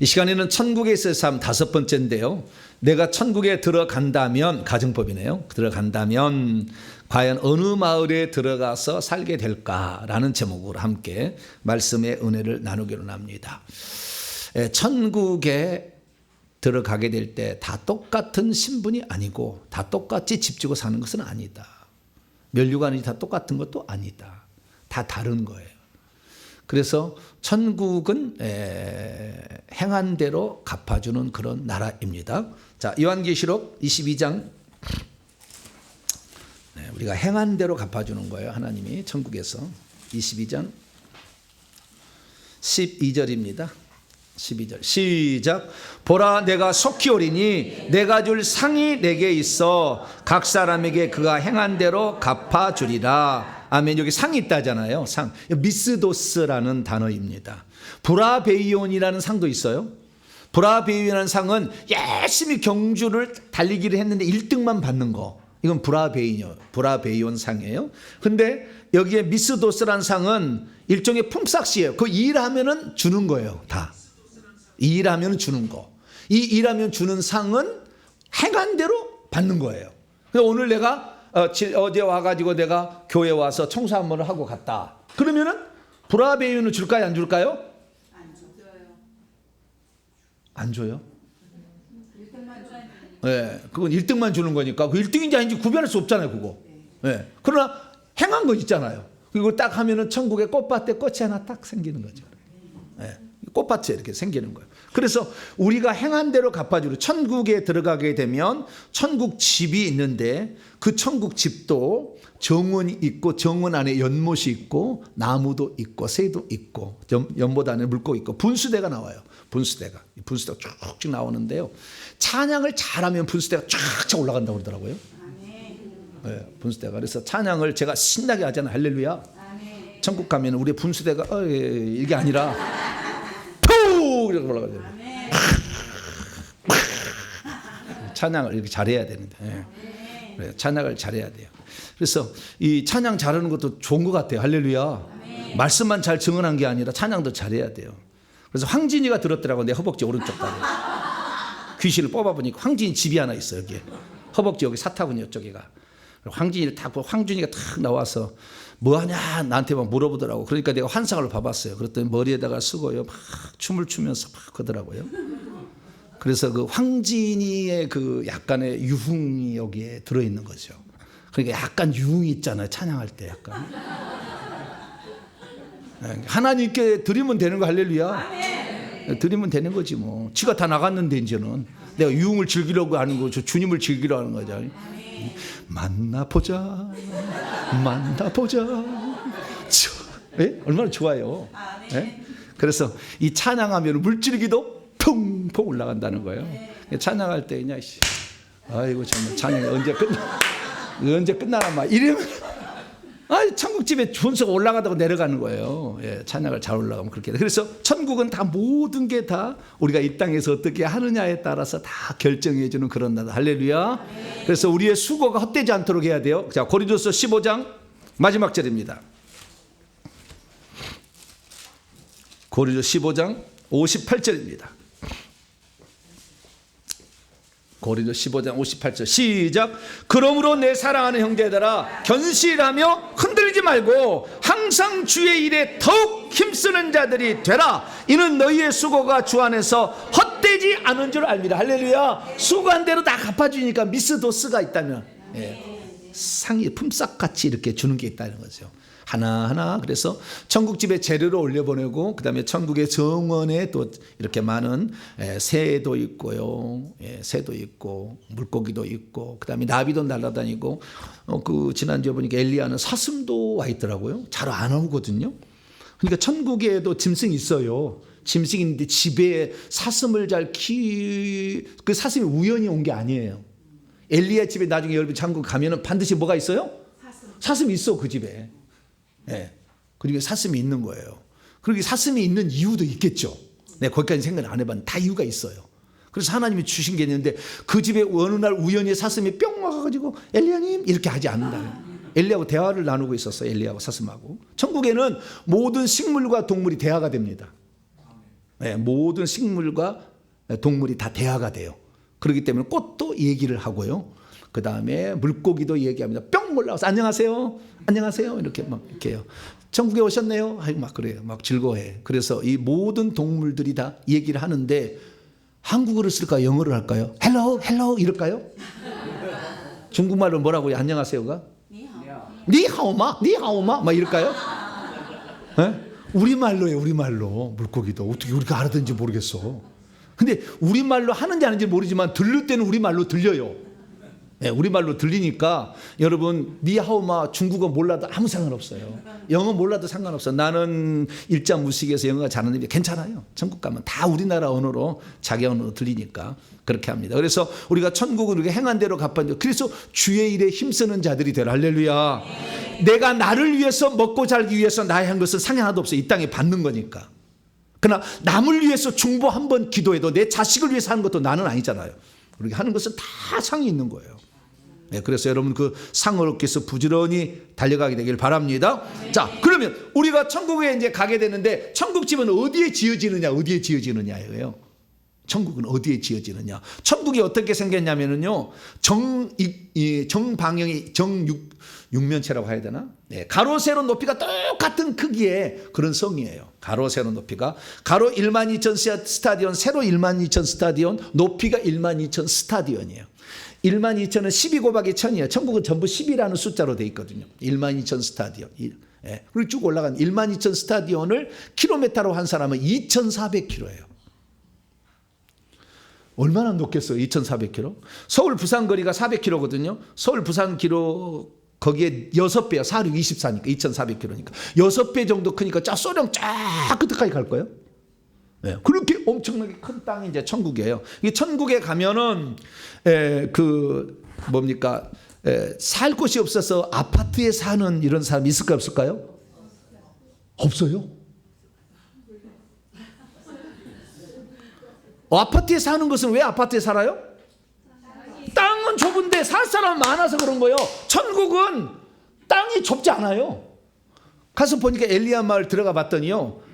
이 시간에는 천국에 있어의 삶 5번째인데요. 내가 천국에 들어간다면, 가정법이네요. 들어간다면 과연 어느 마을에 들어가서 살게 될까라는 제목으로 함께 말씀의 은혜를 나누기로 합니다. 천국에 들어가게 될 때 다 똑같은 신분이 아니고 다 똑같이 집 지고 사는 것은 아니다. 면류관이 다 똑같은 것도 아니다. 다 다른 거예요. 그래서 천국은 행한 대로 갚아주는 그런 나라입니다. 자, 요한계시록 22장. 우리가 행한 대로 갚아주는 거예요. 하나님이 천국에서. 22장 12절입니다. 12절 시작. 보라, 내가 속히 오리니 내가 줄 상이 내게 있어 각 사람에게 그가 행한 대로 갚아주리라. 아멘. 여기 상이 있다잖아요. 상. 미스도스라는 단어입니다. 브라베이온이라는 상도 있어요. 브라베이온이라는 상은 열심히 경주를 달리기를 했는데 1등만 받는 거. 이건 브라베이온 상이에요. 근데 여기에 미스도스라는 상은 일종의 품삯이에요. 그 일하면은 주는 거예요. 다. 일하면 주는 거. 이 일하면 주는 상은 행한 대로 받는 거예요. 그래서 오늘 내가 어제 와가지고 내가 교회 와서 청소 한 번을 하고 갔다. 그러면은 브라베이온을 줄까요? 안 줄까요? 안 줘요. 안 줘요? 1등만 줘야 돼. 네, 그건 1등만 주는 거니까 그 1등인지 아닌지 구별할 수 없잖아요, 그거. 네. 그러나 행한 거 있잖아요. 그리고 딱 하면은 천국에 꽃밭에 꽃이 하나 딱 생기는 거죠. 네. 꽃밭에 이렇게 생기는 거예요. 그래서 우리가 행한 대로 갚아주고 천국에 들어가게 되면 천국 집이 있는데 그 천국 집도 정원이 있고 정원 안에 연못이 있고 나무도 있고 새도 있고 연못 안에 물고기 있고 분수대가 나와요. 분수대가 쭉쭉 나오는데요. 찬양을 잘하면 분수대가 쫙쫙 올라간다고 그러더라고요. 네, 분수대가. 그래서 찬양을 제가 신나게 하잖아요. 할렐루야. 천국 가면 우리 분수대가 이게 아니라 이렇게 올라가죠. 찬양을 이렇게 잘해야 되는데, 네, 찬양을 잘해야 돼요. 그래서 이 찬양 잘하는 것도 좋은 것 같아요. 할렐루야. 말씀만 잘 증언한 게 아니라 찬양도 잘해야 돼요. 그래서 황진이가 들었더라고. 내 허벅지 오른쪽 다리. 귀신을 뽑아보니까 황진이 집이 하나 있어. 여기에 허벅지 여기 사타구니 이쪽에가. 황진이를 딱 보고 황진이가 탁 나와서 뭐하냐 나한테 막 물어보더라고. 그러니까 내가 환상을 봐봤어요. 그랬더니 머리에다가 쓰고요 막 춤을 추면서 막 하더라고요. 그래서 그 황진이의 그 약간의 유흥이 여기에 들어있는 거죠. 그러니까 약간 유흥이 있잖아요. 찬양할 때 약간. 하나님께 드리면 되는 거. 할렐루야. 드리면 되는 거지 뭐. 지가 다 나갔는데 이제는 내가 유흥을 즐기려고 하는 거죠. 주님을 즐기려 하는 거죠. 만나보자. 네? 얼마나 좋아요. 네? 그래서 이 찬양하면 물질기도 퐁퐁 올라간다는 거예요. 찬양할 때 그냥 아이고 정말 찬양이 언제 끝나나 막 이러면 천국집에 분수가 올라가다가 내려가는 거예요. 예, 찬양을 잘 올라가면 그렇게. 그래서 천국은 다 모든 게 다 우리가 이 땅에서 어떻게 하느냐에 따라서 다 결정해 주는 그런 나라. 할렐루야. 그래서 우리의 수고가 헛되지 않도록 해야 돼요. 자, 고린도서 15장 마지막 절입니다. 고린도서 15장 58절입니다. 고린도서 15장 58절 시작. 그러므로 내 사랑하는 형제들아 견실하며 흔들리지 말고 항상 주의 일에 더욱 힘쓰는 자들이 되라. 이는 너희의 수고가 주 안에서 헛되지 않은 줄 압니다. 할렐루야. 수고한 대로 다 갚아주니까 미스도스가 있다면 상이 품삯같이 이렇게 주는 게 있다는 거죠. 하나하나. 그래서 천국집에 재료를 올려보내고 그 다음에 천국의 정원에 또 이렇게 많은 새도 있고요. 새도 있고 물고기도 있고 그 다음에 나비도 날아다니고 그 지난주에 보니까 엘리야는 사슴도 와 있더라고요. 잘 안 오거든요. 그러니까 천국에도 짐승이 있어요. 짐승이 있는데 집에 사슴을 그 사슴이 우연히 온 게 아니에요. 엘리야 집에 나중에 여러분 천국 가면은 반드시 뭐가 있어요? 사슴이 있어 그 집에. 예. 그리고 사슴이 있는 거예요. 그리고 사슴이 있는 이유도 있겠죠. 내가 거기까지 생각 안 해봤는데 다 이유가 있어요. 그래서 하나님이 주신 게 있는데 그 집에 어느 날 우연히 사슴이 뿅 와가지고 엘리야님 이렇게 하지 않는다. 엘리야하고 대화를 나누고 있었어요. 엘리야하고 사슴하고. 천국에는 모든 식물과 동물이 대화가 됩니다. 예, 모든 식물과 동물이 다 대화가 돼요. 그렇기 때문에 꽃도 얘기를 하고요. 그 다음에 물고기도 얘기합니다. 뿅 올라와서 안녕하세요, 안녕하세요 이렇게 막 이렇게 해요. 천국에 오셨네요. 하고 막 그래요. 막 즐거워해. 그래서 이 모든 동물들이 다 얘기를 하는데 한국어를 쓸까요? 영어를 할까요? 헬로 헬로 이럴까요? 중국말로 뭐라고요? 안녕하세요가? 니하오마 니하오마 막 이럴까요? 네? 우리말로예요. 우리말로. 물고기도 어떻게 우리가 알아듣는지 모르겠어. 근데 우리말로 하는지 아닌지 모르지만 들릴 때는 우리말로 들려요. 네, 우리말로 들리니까 여러분 니하오마 중국어 몰라도 아무 상관없어요. 영어 몰라도 상관없어. 나는 일자 무식해서 영어가 잘하는데 괜찮아요. 천국 가면 다 우리나라 언어로 자기 언어로 들리니까 그렇게 합니다. 그래서 우리가 천국은 우리가 행한 대로 갚아야 그래서 주의 일에 힘쓰는 자들이 되라. 할렐루야. 내가 나를 위해서 먹고 살기 위해서 나의 한 것은 상이 하나도 없어요. 이 땅에 받는 거니까. 그러나 남을 위해서 중보 한 번 기도해도 내 자식을 위해서 하는 것도 나는 아니잖아요. 우리가 하는 것은 다 상이 있는 거예요. 네, 그래서 여러분 그 상을 얻기 위해서 부지런히 달려가게 되길 바랍니다. 자, 그러면 우리가 천국에 이제 가게 되는데 천국 집은 어디에 지어지느냐? 어디에 지어지느냐예요. 천국은 어디에 지어지느냐? 천국이 어떻게 생겼냐면요, 정방형이 정육면체라고 해야 되나? 네, 가로 세로 높이가 똑같은 크기의 그런 성이에요. 가로 세로 높이가 가로 12,000 스타디온, 세로 12,000 스타디온, 높이가 12,000 스타디온이에요. 12,000은 12 곱하기 1000이에요. 천국은 전부 10이라는 숫자로 되어 있거든요. 12,000 스타디온. 예. 그리고 쭉 올라간 12,000 스타디온을 킬로미터로 한 사람은 2,400km예요. 얼마나 높겠어요? 2,400km. 서울 부산 거리가 400km거든요. 서울 부산 기로 거기에 6배야. 4, 6, 24니까 2,400km니까 6배 정도 크니까 소령 쫙 끝까지 갈 거예요. 네, 그렇게 엄청나게 큰 땅이 이제 천국이에요. 이 천국에 가면은 살 곳이 없어서 아파트에 사는 이런 사람이 있을까요? 없을까요? 없어요. 아파트에 사는 것은 왜 아파트에 살아요? 땅은 좁은데 살 사람 많아서 그런 거예요. 천국은 땅이 좁지 않아요. 가서 보니까 엘리야 마을 들어가 봤더니요,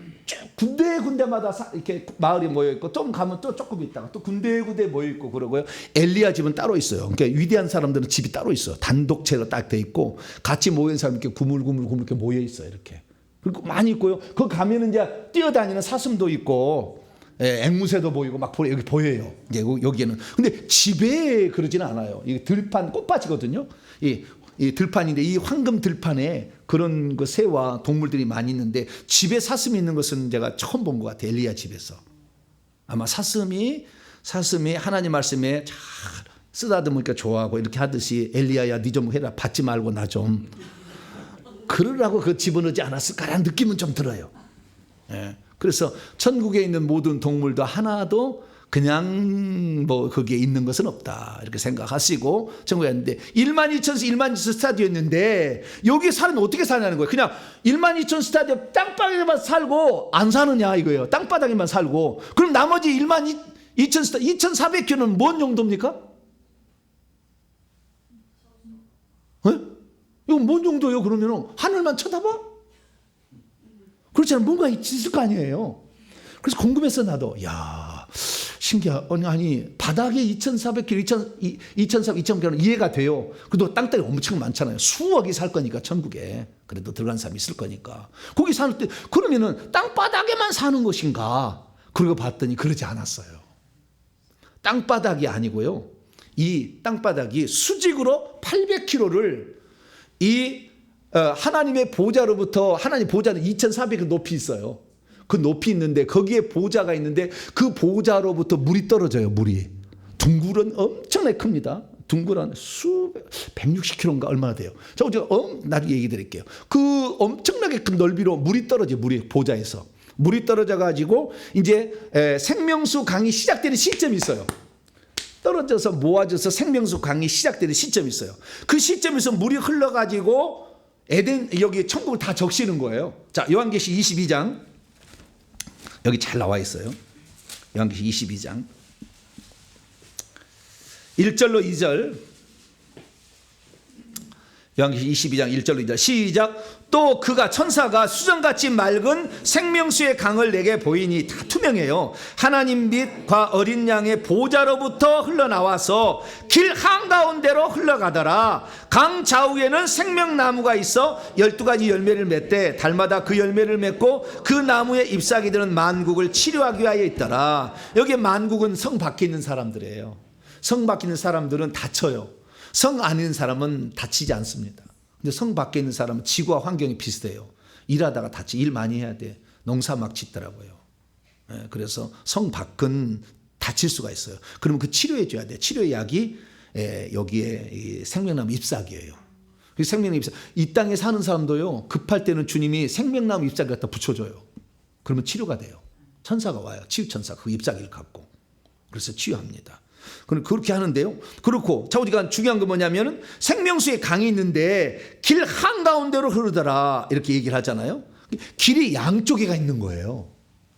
군데군데마다 이렇게 마을이 모여 있고, 좀 가면 또 조금 있다가 또 군데군데 모여 있고 그러고요. 엘리야 집은 따로 있어요. 그러니까 위대한 사람들은 집이 따로 있어요. 단독체로 딱 돼 있고 같이 모인 사람 이렇게 구물구물 이렇게 모여 있어요. 이렇게. 그리고 많이 있고요. 거기 가면은 이제 뛰어다니는 사슴도 있고, 앵무새도 보이고 막 여기 보여요. 이제 여기에는. 근데 집에 그러지는 않아요. 이 들판 꽃밭이거든요. 이 들판인데 이 황금 들판에 그런 그 새와 동물들이 많이 있는데 집에 사슴이 있는 것은 제가 처음 본 것 같아요. 엘리야 집에서. 아마 사슴이 하나님 말씀에 잘 쓰다듬으니까 좋아하고 이렇게 하듯이 엘리야야 니 좀 해라. 받지 말고 나 좀. 그러라고 그 집어넣지 않았을까라는 느낌은 좀 들어요. 예. 그래서 천국에 있는 모든 동물도 하나도 그냥 뭐 거기에 있는 것은 없다 이렇게 생각하시고 천국에 있는데 12,000 스타디오였는데 여기 사람이 어떻게 사냐는 거예요. 그냥 12,000 스타디오 땅바닥에만 살고 안 사느냐 이거예요. 땅바닥에만 살고. 그럼 나머지 12,000 스타디오 2,400km는 뭔 용도입니까? 이건 뭔 용도예요? 그러면 하늘만 쳐다봐? 그렇잖아요. 뭔가 있을 거 아니에요. 그래서 궁금해서 나도 신기하다. 아니 바닥에 2,400km, 2,400km는 이해가 돼요. 그래도 땅덩이 엄청 많잖아요. 수억이 살 거니까 천국에. 그래도 들어간 사람이 있을 거니까. 거기 사는 때 그러면은 땅바닥에만 사는 것인가? 그러고 봤더니 그러지 않았어요. 땅바닥이 아니고요. 이 땅바닥이 수직으로 800km를 하나님의 보좌로부터, 하나님 보좌는 2,400 높이 있어요. 그 높이 있는데 거기에 보좌가 있는데 그 보좌로부터 물이 떨어져요. 물이 둥굴은 엄청나게 큽니다. 둥굴은 160km인가 얼마나 돼요. 제가 나중에 얘기 드릴게요. 그 엄청나게 큰 넓이로 물이 떨어져요. 물이 보좌에서 물이 떨어져 가지고 이제 생명수 강이 시작되는 시점이 있어요. 떨어져서 모아져서 생명수 강이 시작되는 시점이 있어요. 그 시점에서 물이 흘러가지고 에덴 여기 천국을 다 적시는 거예요. 자, 요한계시 22장 여기 잘 나와 있어요. 요한계시 22장 1절로 2절 요한계시록 22장 1절로 2절 시작. 또 그가 천사가 수정같이 맑은 생명수의 강을 내게 보이니 다 투명해요. 하나님 빛과 어린 양의 보좌로부터 흘러나와서 길 한가운데로 흘러가더라. 강 좌우에는 생명나무가 있어 12가지 열매를 맺되 달마다 그 열매를 맺고 그 나무에 잎사귀들은 만국을 치료하기 위하여 있더라. 여기 만국은 성 밖에 있는 사람들이에요. 성 밖에 있는 사람들은 다쳐요. 성 안에 있는 사람은 다치지 않습니다. 근데 성 밖에 있는 사람은 지구와 환경이 비슷해요. 일하다가 다치, 일 많이 해야 돼. 농사 막 짓더라고요. 그래서 성 밖은 다칠 수가 있어요. 그러면 그 치료해 줘야 돼. 치료의 약이 여기에 이 생명나무 잎사귀예요. 그 생명나무 잎사귀. 이 땅에 사는 사람도요, 급할 때는 주님이 생명나무 잎사귀 갖다 붙여줘요. 그러면 치료가 돼요. 천사가 와요. 치유천사. 그 잎사귀를 갖고. 그래서 치유합니다. 그렇게 하는데요. 그렇고, 자, 우리가 중요한 건 뭐냐면은 생명수의 강이 있는데 길 한가운데로 흐르더라. 이렇게 얘기를 하잖아요. 길이 양쪽에가 있는 거예요.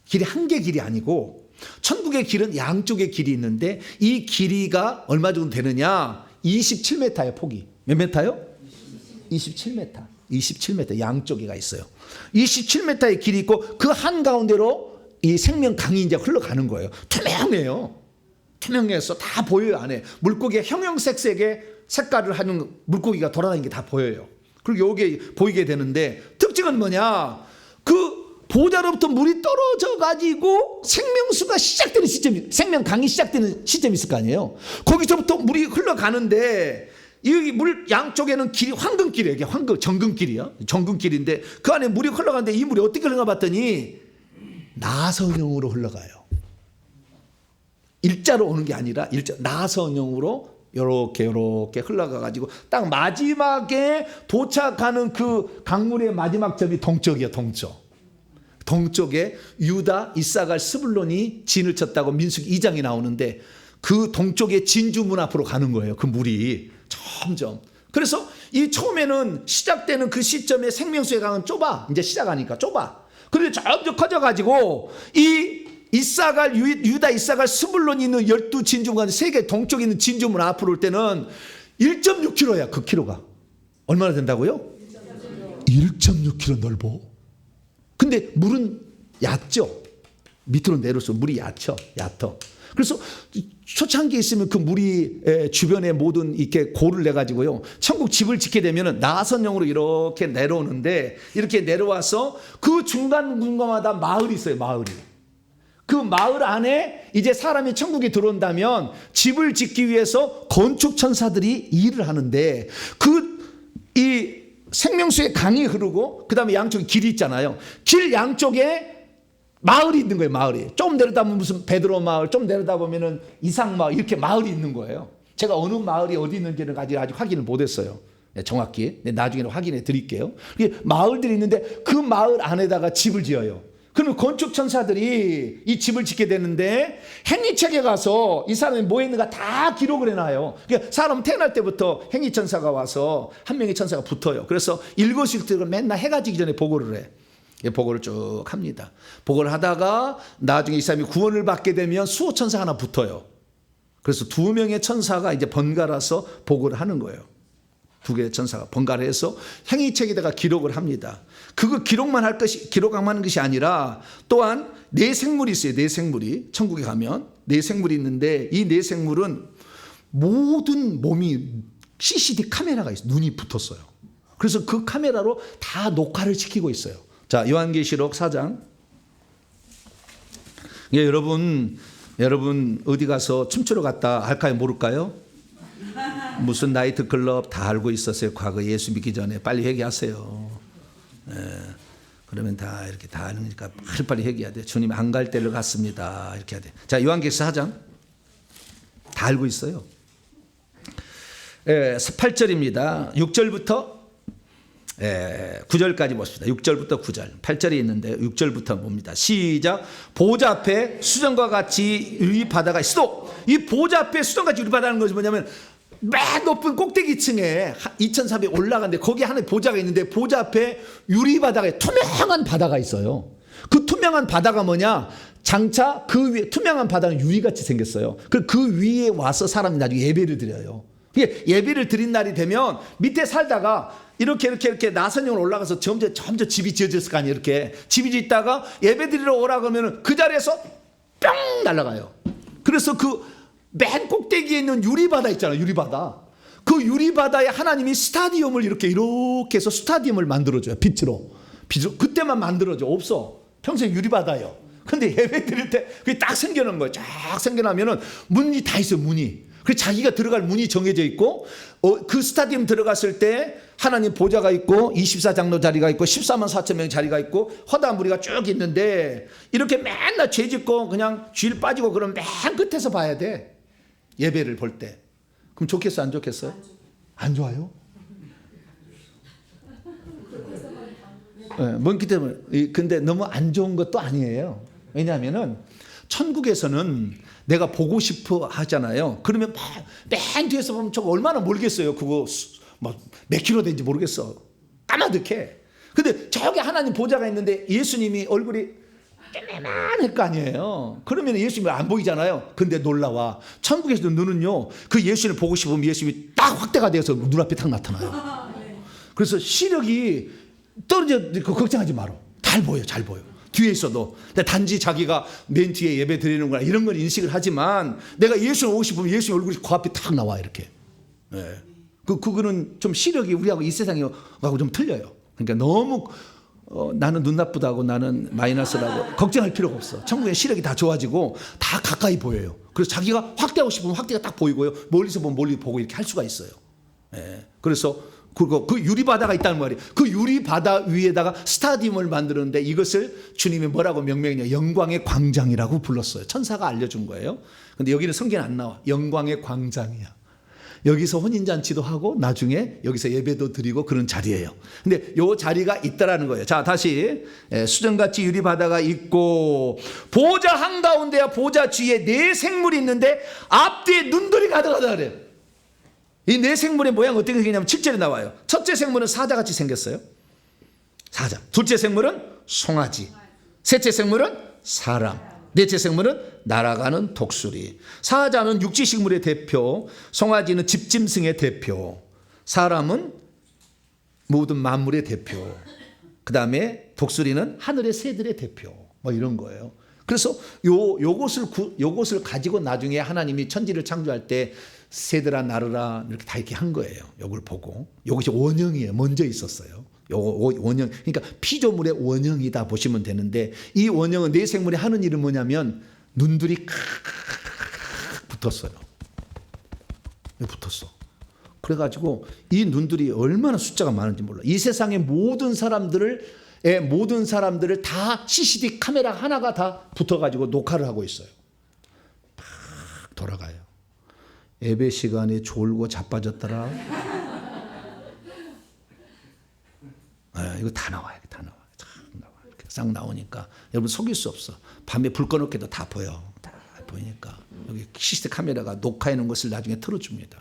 길이 한 개 길이 아니고, 천국의 길은 양쪽에 길이 있는데 이 길이가 얼마 정도 되느냐? 27m예요, 폭이. 몇 메타요? 27m. 27m 양쪽에가 있어요. 27m의 길이 있고 그 한가운데로 이 생명 강이 이제 흘러가는 거예요. 투명해요. 투명해서 다 보여요. 안에 물고기의 형형색색의 색깔을 하는 물고기가 돌아다니는 게 다 보여요. 그리고 여기에 보이게 되는데 특징은 뭐냐? 그 보좌로부터 물이 떨어져 가지고 생명수가 시작되는 시점이, 생명 강이 시작되는 시점이 있을 거 아니에요. 거기서부터 물이 흘러가는데 이 물 양쪽에는 길이 황금길이에요. 이게 정금길이야. 정금길인데 그 안에 물이 흘러가는데 이 물이 어떻게 흘러가 봤더니 나선형으로 흘러가요. 일자로 오는 게 아니라 나선형으로 요렇게 흘러가 가지고 딱 마지막에 도착하는 그 강물의 마지막 점이 동쪽이에요. 동쪽에 유다, 이사갈, 스불론이 진을 쳤다고 민수기 2장이 나오는데 그 동쪽의 진주문 앞으로 가는 거예요. 그 물이 점점. 그래서 이 처음에는 시작되는 그 시점에 생명수의 강은 좁아. 이제 시작하니까 좁아. 그런데 점점 커져가지고 이 이사갈, 유다, 이사갈, 스불론이 있는 12진주문, 세계 동쪽에 있는 진주문 앞으로 올 때는 1.6km야. 그 키로가. 얼마나 된다고요? 1.6km 넓어. 근데 물은 얕죠. 밑으로 내려올수록 물이 얕어. 그래서 초창기에 있으면 그 물이 주변에 모든 이렇게 고를 내 가지고요. 천국 집을 짓게 되면은 나선형으로 이렇게 내려오는데 이렇게 내려와서 그 중간마다 마을이 있어요. 마을이. 그 마을 안에 이제 사람이 천국에 들어온다면 집을 짓기 위해서 건축 천사들이 일을 하는데 이 생명수의 강이 흐르고 그다음에 양쪽에 길이 있잖아요. 길 양쪽에 마을이 있는 거예요. 마을이. 좀 내려다 보면 무슨 베드로 마을, 좀 내려다 보면은 이상 마을, 이렇게 마을이 있는 거예요. 제가 어느 마을이 어디 있는지는 아직 확인을 못했어요. 정확히. 나중에는 확인해 드릴게요. 마을들이 있는데 그 마을 안에다가 집을 지어요. 그러면 건축 천사들이 이 집을 짓게 되는데 행위책에 가서 이 사람이 뭐 했는가 다 기록을 해놔요. 그러니까 사람 태어날 때부터 행위 천사가 와서 한 명의 천사가 붙어요. 그래서 일거수일투족을 맨날 해가 지기 전에 보고를 해. 보고를 쭉 합니다. 보고를 하다가 나중에 이 사람이 구원을 받게 되면 수호 천사 하나 붙어요. 그래서 2명의 천사가 이제 번갈아서 보고를 하는 거예요. 2개의 천사가 번갈아 해서 행위책에다가 기록을 합니다. 그거 기록만 하는 것이 아니라 또한 네 생물이 있어요. 네 생물이. 천국에 가면 네 생물이 있는데 이 네 생물은 모든 몸이 CCD 카메라가 있어요. 눈이 붙었어요. 그래서 그 카메라로 다 녹화를 시키고 있어요. 자, 요한계시록 4장. 예, 여러분 어디 가서 춤추러 갔다 할까요? 모를까요? 무슨 나이트클럽 다 알고 있었어요. 과거 예수 믿기 전에. 빨리 회개하세요. 예, 그러면 다 이렇게 다 아니까 빨리 회개해야 돼. 주님 안 갈 때를 갔습니다. 이렇게 해야 돼. 자, 요한계시록 4장. 다 알고 있어요. 8절입니다. 6절부터 9절까지 보십시다. 6절부터 9절. 8절이 있는데 6절부터 봅니다. 시작. 보좌 앞에 수정과 같이 유리바다가 있어. 이 보좌 앞에 수정같이 유리바다는 것이 뭐냐면 맨 높은 꼭대기층에 2300 올라가는데 거기 하나의 보좌가 있는데 보좌 앞에 유리바다가 투명한 바다가 있어요. 그 투명한 바다가 뭐냐? 장차 그 위에 투명한 바다는 유리같이 생겼어요. 그 위에 와서 사람이 나중에 예배를 드려요. 예배를 드린 날이 되면 밑에 살다가 이렇게 나선형으로 올라가서 점점 집이 지어졌을 거 아니에요. 이렇게 집이 짓다가 예배 드리러 오라 그러면 그 자리에서 뿅 날아가요. 그래서 그 맨 꼭대기에 있는 유리바다 있잖아요. 유리바다. 그 유리바다에 하나님이 스타디움을 이렇게 해서 스타디움을 만들어줘요. 빛으로. 그때만 만들어줘. 없어. 평생 유리바다예요. 근데 예배 드릴 때 그게 딱 생겨난 거예요. 쫙 생겨나면은 문이 다 있어요. 문이. 그래서 자기가 들어갈 문이 정해져 있고 그 스타디움 들어갔을 때 하나님 보좌가 있고 24장로 자리가 있고 14만 4천 명 자리가 있고 허다한 무리가 쭉 있는데 이렇게 맨날 죄 짓고 그냥 쥐를 빠지고 그러면 맨 끝에서 봐야 돼. 예배를 볼 때. 그럼 좋겠어 안 좋겠어요? 안 좋아요? 먼 기 때문에. 근데 너무 안 좋은 것도 아니에요. 왜냐하면은 천국에서는 내가 보고 싶어 하잖아요. 그러면 맨 뒤에서 보면 저거 얼마나 멀겠어요. 그거 몇 킬로 된지 모르겠어. 까마득해. 근데 저기 하나님 보좌가 있는데 예수님이 얼굴이 깨매만할 거 아니에요. 그러면 예수님이 안 보이잖아요. 근데 놀라워. 천국에서도 눈은요. 그 예수님을 보고 싶으면 예수님이 딱 확대가 되어서 눈앞에 딱 나타나요. 그래서 시력이 떨어져 걱정하지 마라. 잘 보여. 뒤에 있어도. 단지 자기가 맨 뒤에 예배 드리는구나 이런 걸 인식을 하지만 내가 예수를 오고 싶으면 예수님 얼굴이 그 앞에 딱 나와 이렇게. 네. 그거는 좀 시력이 우리하고 이 세상하고 좀 틀려요. 그러니까 너무 나는 눈 나쁘다고 나는 마이너스라고 걱정할 필요가 없어. 천국의 시력이 다 좋아지고 다 가까이 보여요. 그래서 자기가 확대하고 싶으면 확대가 딱 보이고요. 멀리서 보면 멀리 보고 이렇게 할 수가 있어요. 네. 그래서 그 유리바다가 있다는 말이에요. 그 유리바다 위에다가 스타디움을 만드는데 이것을 주님이 뭐라고 명명했냐. 영광의 광장이라고 불렀어요. 천사가 알려준 거예요. 근데 여기는 성경에 안 나와. 영광의 광장이야. 여기서 혼인잔치도 하고 나중에 여기서 예배도 드리고 그런 자리예요. 근데 요 자리가 있다라는 거예요. 자, 다시 수정같이 유리바다가 있고 보좌 한가운데와 보좌 뒤에 네 생물이 있는데 앞뒤에 눈들이 가득하다 그래요. 이 네 생물의 모양 어떻게 생겼냐면 7절에 나와요. 첫째 생물은 사자같이 생겼어요. 사자. 둘째 생물은 송아지. 셋째 생물은 사람. 넷째 생물은 날아가는 독수리. 사자는 육지식물의 대표, 송아지는 집짐승의 대표, 사람은 모든 만물의 대표, 그 다음에 독수리는 하늘의 새들의 대표. 뭐 이런 거예요. 그래서 요것을 가지고 나중에 하나님이 천지를 창조할 때 새들아 나르라 이렇게 다 이렇게 한 거예요. 요걸 보고. 요것이 원형이에요. 먼저 있었어요. 원형, 그러니까 피조물의 원형이다 보시면 되는데 이 원형은 네 생물이 하는 일은 뭐냐면 눈들이 붙었어요. 붙었어. 그래가지고 이 눈들이 얼마나 숫자가 많은지 몰라. 이 세상의 모든 사람들을 다 CCTV 카메라 하나가 다 붙어가지고 녹화를 하고 있어요. 막 돌아가요. 예배 시간에 졸고 자빠졌더라. 이거 다 나와요. 이렇게 싹 나오니까 여러분 속일 수 없어. 밤에 불 꺼놓게도 다 보여. 다 보이니까 여기 CCTV 카메라가 녹화해 놓은 것을 나중에 틀어줍니다.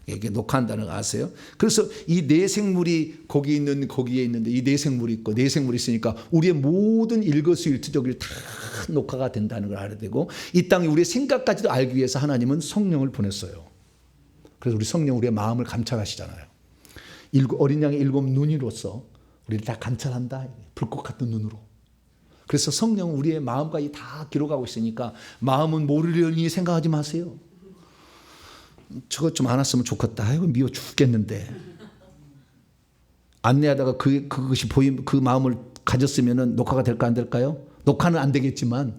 이게 녹화한다는 거 아세요? 그래서 이 네 생물이 거기에 있는데 이 네 생물이 있고 네 생물이 있으니까 우리의 모든 일거수일투족이 다 녹화가 된다는 걸 알아야 되고 이 땅에 우리의 생각까지도 알기 위해서 하나님은 성령을 보냈어요. 그래서 우리 성령 우리의 마음을 감찰하시잖아요. 어린 양의 7 눈이로서 우리를 다 감찰한다. 불꽃 같은 눈으로. 그래서 성령은 우리의 마음까지 다 기록하고 있으니까 마음은 모르려니 생각하지 마세요. 저것 좀 안 왔으면 좋겠다. 아이고 미워 죽겠는데. 안내하다가 그것이 보임 그 마음을 가졌으면 녹화가 될까 안 될까요? 녹화는 안 되겠지만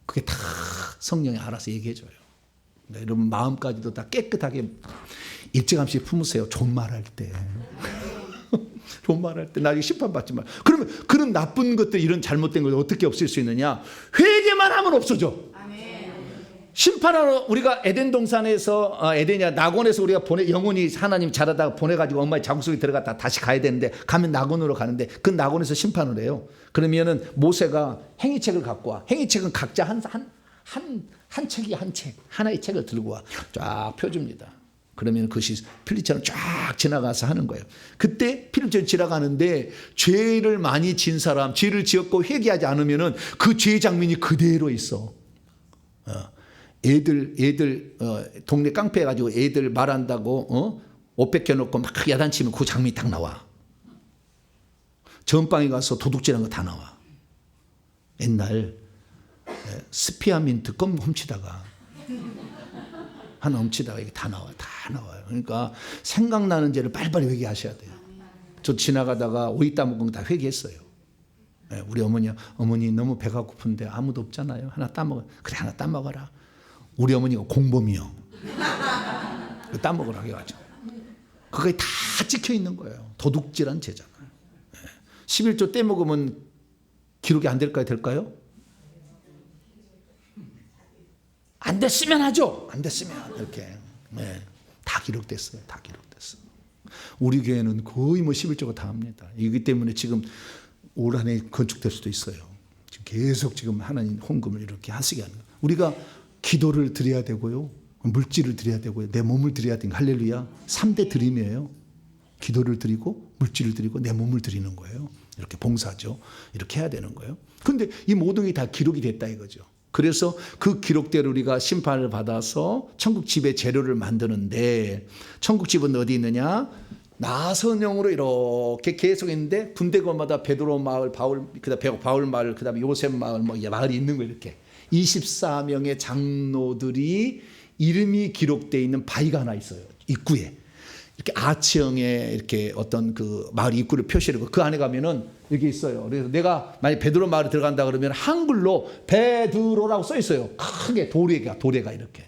그게 다 성령이 알아서 얘기해줘요. 네, 여러분 마음까지도 다 깨끗하게 일찌감치 품으세요. 좋은 말 할 때. 좋은 말 할 때 나중에 심판받지 마. 그러면 그런 나쁜 것들 이런 잘못된 것을 어떻게 없앨 수 있느냐? 회개만 하면 없어져. 심판하러 우리가 에덴 동산에서 낙원에서 우리가 영혼이 하나님 자라다가 보내가지고 엄마의 자궁 속에 들어갔다 다시 가야 되는데 가면 낙원으로 가는데 그 낙원에서 심판을 해요. 그러면은 모세가 행위책을 갖고 와. 행위책은 각자 한 책이 한 책 하나의 책을 들고 와 쫙 펴줍니다. 그러면 그것이 필리처럼 쫙 지나가서 하는 거예요. 그때 필리처럼 지나가는데 죄를 많이 진 사람, 죄를 지었고 회개하지 않으면은 그 죄의 장면이 그대로 있어. 애들 동네 깡패 가지고 애들 말한다고 옷 뺏겨놓고 막 야단치면 그 장면이 딱 나와. 전방에 가서 도둑질한 거 다 나와. 옛날 스피아민트 껌 훔치다가 하나 훔치다가 이게 다 나와요. 그러니까 생각나는 죄를 빨리빨리 회개하셔야 돼요. 저 지나가다가 오이 따먹은 거 다 회개했어요. 우리 어머니 너무 배가 고픈데 아무도 없잖아요. 하나 따먹어. 그래 하나 따먹어라. 우리 어머니가 공범이요. 따먹으라고 해가지고. 그게 다 찍혀 있는 거예요. 도둑질한 죄잖아요. 11조 떼먹으면 기록이 안 될까요? 안 됐으면 하죠. 안 됐으면 이렇게. 다 기록됐어요. 다 기록됐어. 우리 교회는 거의 11조가 다 합니다. 이기 때문에 지금 올 한 해 건축될 수도 있어요. 지금 계속 지금 하나님 헌금을 이렇게 하시게 하는 거예요. 우리가 기도를 드려야 되고요. 물질을 드려야 되고요. 내 몸을 드려야 되는 할렐루야. 3대 드림이에요. 기도를 드리고 물질을 드리고 내 몸을 드리는 거예요. 이렇게 봉사죠. 이렇게 해야 되는 거예요. 그런데 이 모든 게 다 기록이 됐다 이거죠. 그래서 그 기록대로 우리가 심판을 받아서 천국 집의 재료를 만드는데 천국 집은 어디 있느냐? 나선형으로 이렇게 계속 있는데 군대거마다 베드로 마을, 바울 마을, 그다음에 요셉 마을, 마을이 있는 거예요. 이렇게 24명의 장로들이 이름이 기록되어 있는 바위가 하나 있어요. 입구에 이렇게 아치형의 이렇게 어떤 그 마을 입구를 표시하고 그 안에 가면은 여기 있어요. 그래서 내가 만약 베드로 마을에 들어간다 그러면 한글로 베드로라고 써 있어요. 크게 도래가 이렇게.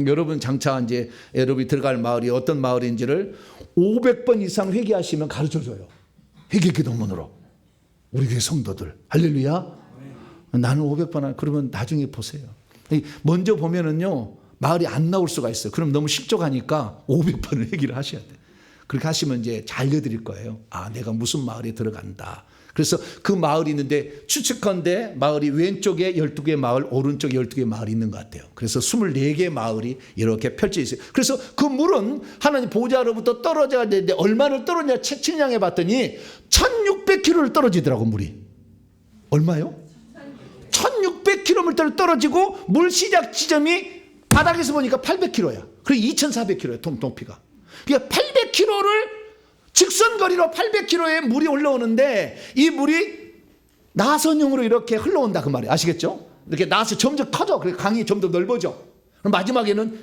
여러분 장차 이제 여러분이 들어갈 마을이 어떤 마을인지를 500번 이상 회개하시면 가르쳐줘요. 회개 기도문으로. 우리 교회 성도들 할렐루야. 나는 500번 그러면 나중에 보세요. 먼저 보면은요 마을이 안 나올 수가 있어요. 그럼 너무 실족하니까 500번을 회개를 하셔야 돼요. 그렇게 하시면 이제 잘 알려드릴 거예요. 아, 내가 무슨 마을에 들어간다. 그래서 그 마을이 있는데 추측컨대 마을이 왼쪽에 12개 마을, 오른쪽에 12개 마을이 있는 것 같아요. 그래서 24개 마을이 이렇게 펼쳐 있어요. 그래서 그 물은 하나님 보좌로부터 떨어져야 되는데 얼마를 떨어지냐 측량해 봤더니 1600km를 떨어지더라고 물이. 얼마요? 1600km를 떨어지고 물 시작 지점이 바닥에서 보니까 800km야. 그리고 2400km야 높이가. 그러니까 800km를 직선거리로 800km의 물이 올라오는데 이 물이 나선형으로 이렇게 흘러온다 그 말이에요. 아시겠죠? 이렇게 나서 점점 커져. 그래서 강이 점점 넓어져. 그럼 마지막에는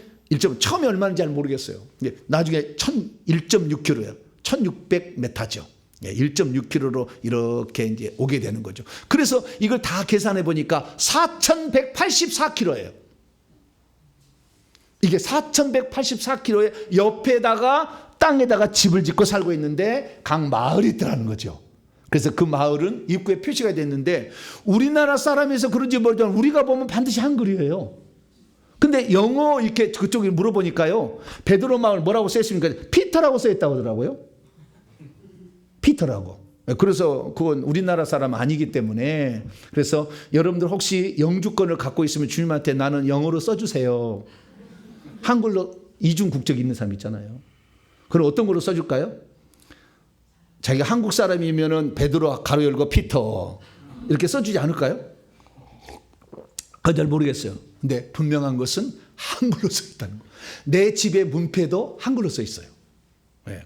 처음에 얼마인지 잘 모르겠어요. 나중에 1.6km예요. 1600m죠. 1.6km로 이렇게 이제 오게 되는 거죠. 그래서 이걸 다 계산해 보니까 4184km예요. 이게 4184km의 옆에다가 땅에다가 집을 짓고 살고 있는데 각 마을이 있더라는 거죠. 그래서 그 마을은 입구에 표시가 됐는데 우리나라 사람에서 그런지 모르지만 우리가 보면 반드시 한글이에요. 근데 영어 이렇게 그쪽에 물어보니까요. 베드로 마을 뭐라고 써있습니까? 피터라고 써있다고 하더라고요. 피터라고. 그래서 그건 우리나라 사람 아니기 때문에 그래서 여러분들 혹시 영주권을 갖고 있으면 주님한테 나는 영어로 써주세요. 한글로 이중 국적 있는 사람 있잖아요. 그럼 어떤 걸로 써줄까요? 자기가 한국 사람이면은 베드로 가로 열고 피터 이렇게 써주지 않을까요? 그건 잘 모르겠어요. 근데 분명한 것은 한글로 써 있다는 거. 내 집의 문패도 한글로 써 있어요.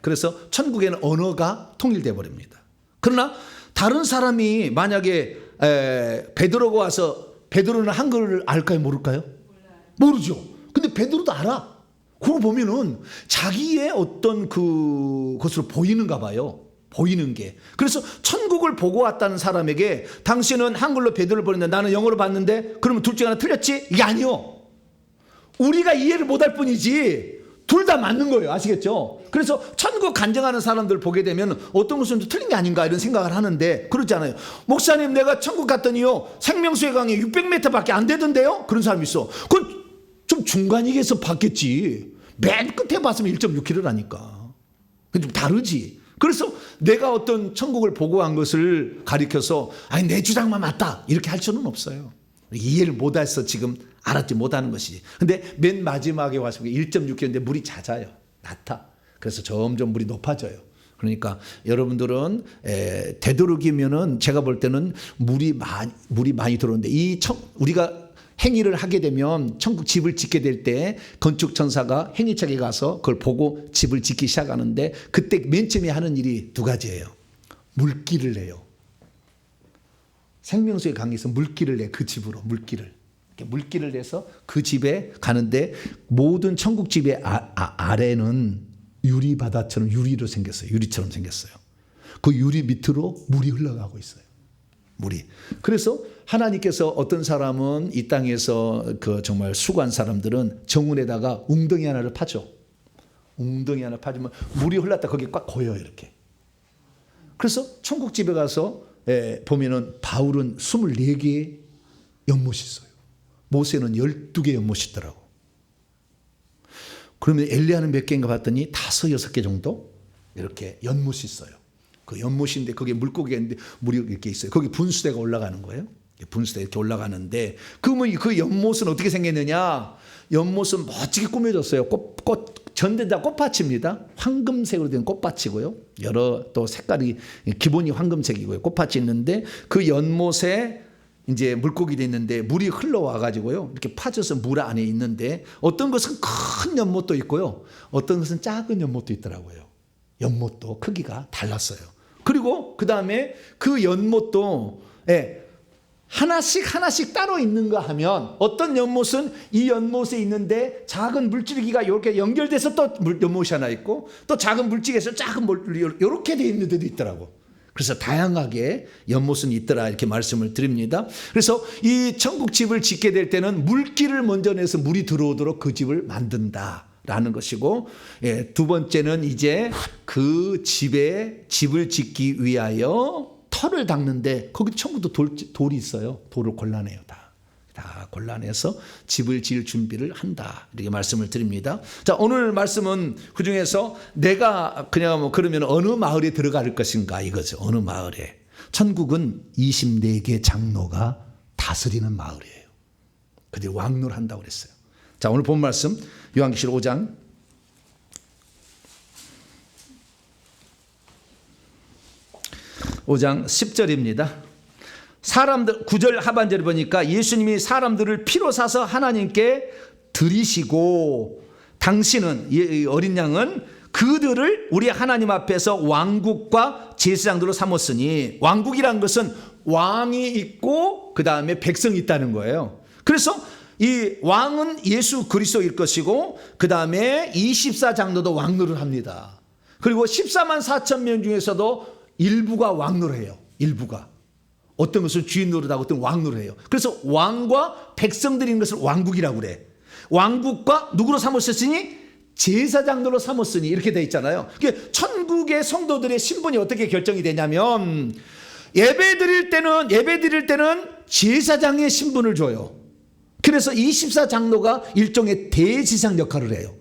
그래서 천국에는 언어가 통일돼 버립니다. 그러나 다른 사람이 만약에 베드로가 와서 베드로는 한글을 알까요? 모를까요? 모르죠. 근데 베드로도 알아. 그거 보면은 자기의 어떤 그것으로 보이는가 봐요. 보이는 게. 그래서 천국을 보고 왔다는 사람에게 당신은 한글로 베드로를 보냈는데 나는 영어로 봤는데 그러면 둘 중에 하나 틀렸지? 이게 아니요. 우리가 이해를 못할 뿐이지 둘 다 맞는 거예요. 아시겠죠? 그래서 천국 간증하는 사람들 보게 되면 어떤 것은 틀린 게 아닌가 이런 생각을 하는데 그렇지 않아요. 목사님 내가 천국 갔더니요 생명수의 강이 600m밖에 안 되던데요? 그런 사람이 있어. 그건 좀 중간이게서 봤겠지. 맨 끝에 봤으면 1.6km라니까. 좀 다르지. 그래서 내가 어떤 천국을 보고 한 것을 가리켜서 아니 내 주장만 맞다 이렇게 할 수는 없어요. 이해를 못해서 지금 알았지 못하는 것이지. 근데 맨 마지막에 와서 1.6km인데 물이 잦아요. 낮아. 그래서 점점 물이 높아져요. 그러니까 여러분들은 되도록이면은 제가 볼 때는 물이 많이 들어오는데 우리가 행위를 하게 되면 천국 집을 짓게 될 때 건축천사가 행위장에 가서 그걸 보고 집을 짓기 시작하는데 그때 맨 처음에 하는 일이 두 가지예요. 물길을 내요. 생명수의 강에서 물길을 내, 그 집으로 물길을. 이렇게 물길을 내서 그 집에 가는데 모든 천국 집의 아래는 유리바다처럼 유리로 생겼어요. 유리처럼 생겼어요. 그 유리 밑으로 물이 흘러가고 있어요. 물이. 그래서 하나님께서 어떤 사람은 이 땅에서 그 정말 수고한 사람들은 정원에다가 웅덩이 하나를 파죠. 웅덩이 하나 파주면 물이 흘렀다 거기 꽉 고여요, 이렇게. 그래서 천국 집에 가서 보면은 바울은 24개의 연못이 있어요. 모세는 12개 연못이 있더라고. 그러면 엘리야는 몇 개인가 봤더니 5, 6개 정도 이렇게 연못이 있어요. 그 연못인데 거기에 물고기가 있는데 물이 이렇게 있어요. 거기 분수대가 올라가는 거예요. 분수대 이렇게 올라가는데 그러면 그 연못은 어떻게 생겼느냐? 연못은 멋지게 꾸며졌어요. 전대 다 꽃밭입니다. 황금색으로 된 꽃밭이고요. 여러 또 색깔이 기본이 황금색이고요. 꽃밭이 있는데 그 연못에 이제 물고기도 있는데 물이 흘러와 가지고요. 이렇게 파져서 물 안에 있는데 어떤 것은 큰 연못도 있고요. 어떤 것은 작은 연못도 있더라고요. 연못도 크기가 달랐어요. 그리고 그다음에 그 연못도 하나씩 따로 있는가 하면 어떤 연못은 이 연못에 있는데 작은 물줄기가 이렇게 연결돼서 또 연못이 하나 있고 또 작은 물줄기에서 작은 물줄기 이렇게 돼 있는 데도 있더라고. 그래서 다양하게 연못은 있더라 이렇게 말씀을 드립니다. 그래서 이 천국집을 짓게 될 때는 물길을 먼저 내서 물이 들어오도록 그 집을 만든다라는 것이고, 두 번째는 이제 그 집을 짓기 위하여 터를 닦는데 거기 전부 돌이 있어요. 돌을 골라내요. 다 골라내서 집을 지을 준비를 한다. 이렇게 말씀을 드립니다. 자, 오늘 말씀은 그중에서 내가 그냥 그러면 어느 마을에 들어갈 것인가 이거죠. 어느 마을에. 천국은 24개 장로가 다스리는 마을이에요. 그들이 왕노를 한다고 그랬어요. 자, 오늘 본 말씀 요한계시록 5장 10절입니다. 사람들 9절 하반절을 보니까 예수님이 사람들을 피로 사서 하나님께 드리시고 당신은 이 어린 양은 그들을 우리 하나님 앞에서 왕국과 제사장들로 삼았으니 왕국이란 것은 왕이 있고 그 다음에 백성이 있다는 거예요. 그래서 이 왕은 예수 그리스도일 것이고 그 다음에 24장로도 왕노를 합니다. 그리고 14만 4천 명 중에서도 일부가 왕노를 해요. 일부가. 어떤 것을 주인 노릇하고 어떤 왕노를 해요. 그래서 왕과 백성들이 있는 것을 왕국이라고 그래. 왕국과 누구로 삼았으니 제사장들로 삼았으니 이렇게 돼 있잖아요. 그러니까 천국의 성도들의 신분이 어떻게 결정이 되냐면 예배 드릴 때는 제사장의 신분을 줘요. 그래서 24장로가 일종의 대제사장 역할을 해요.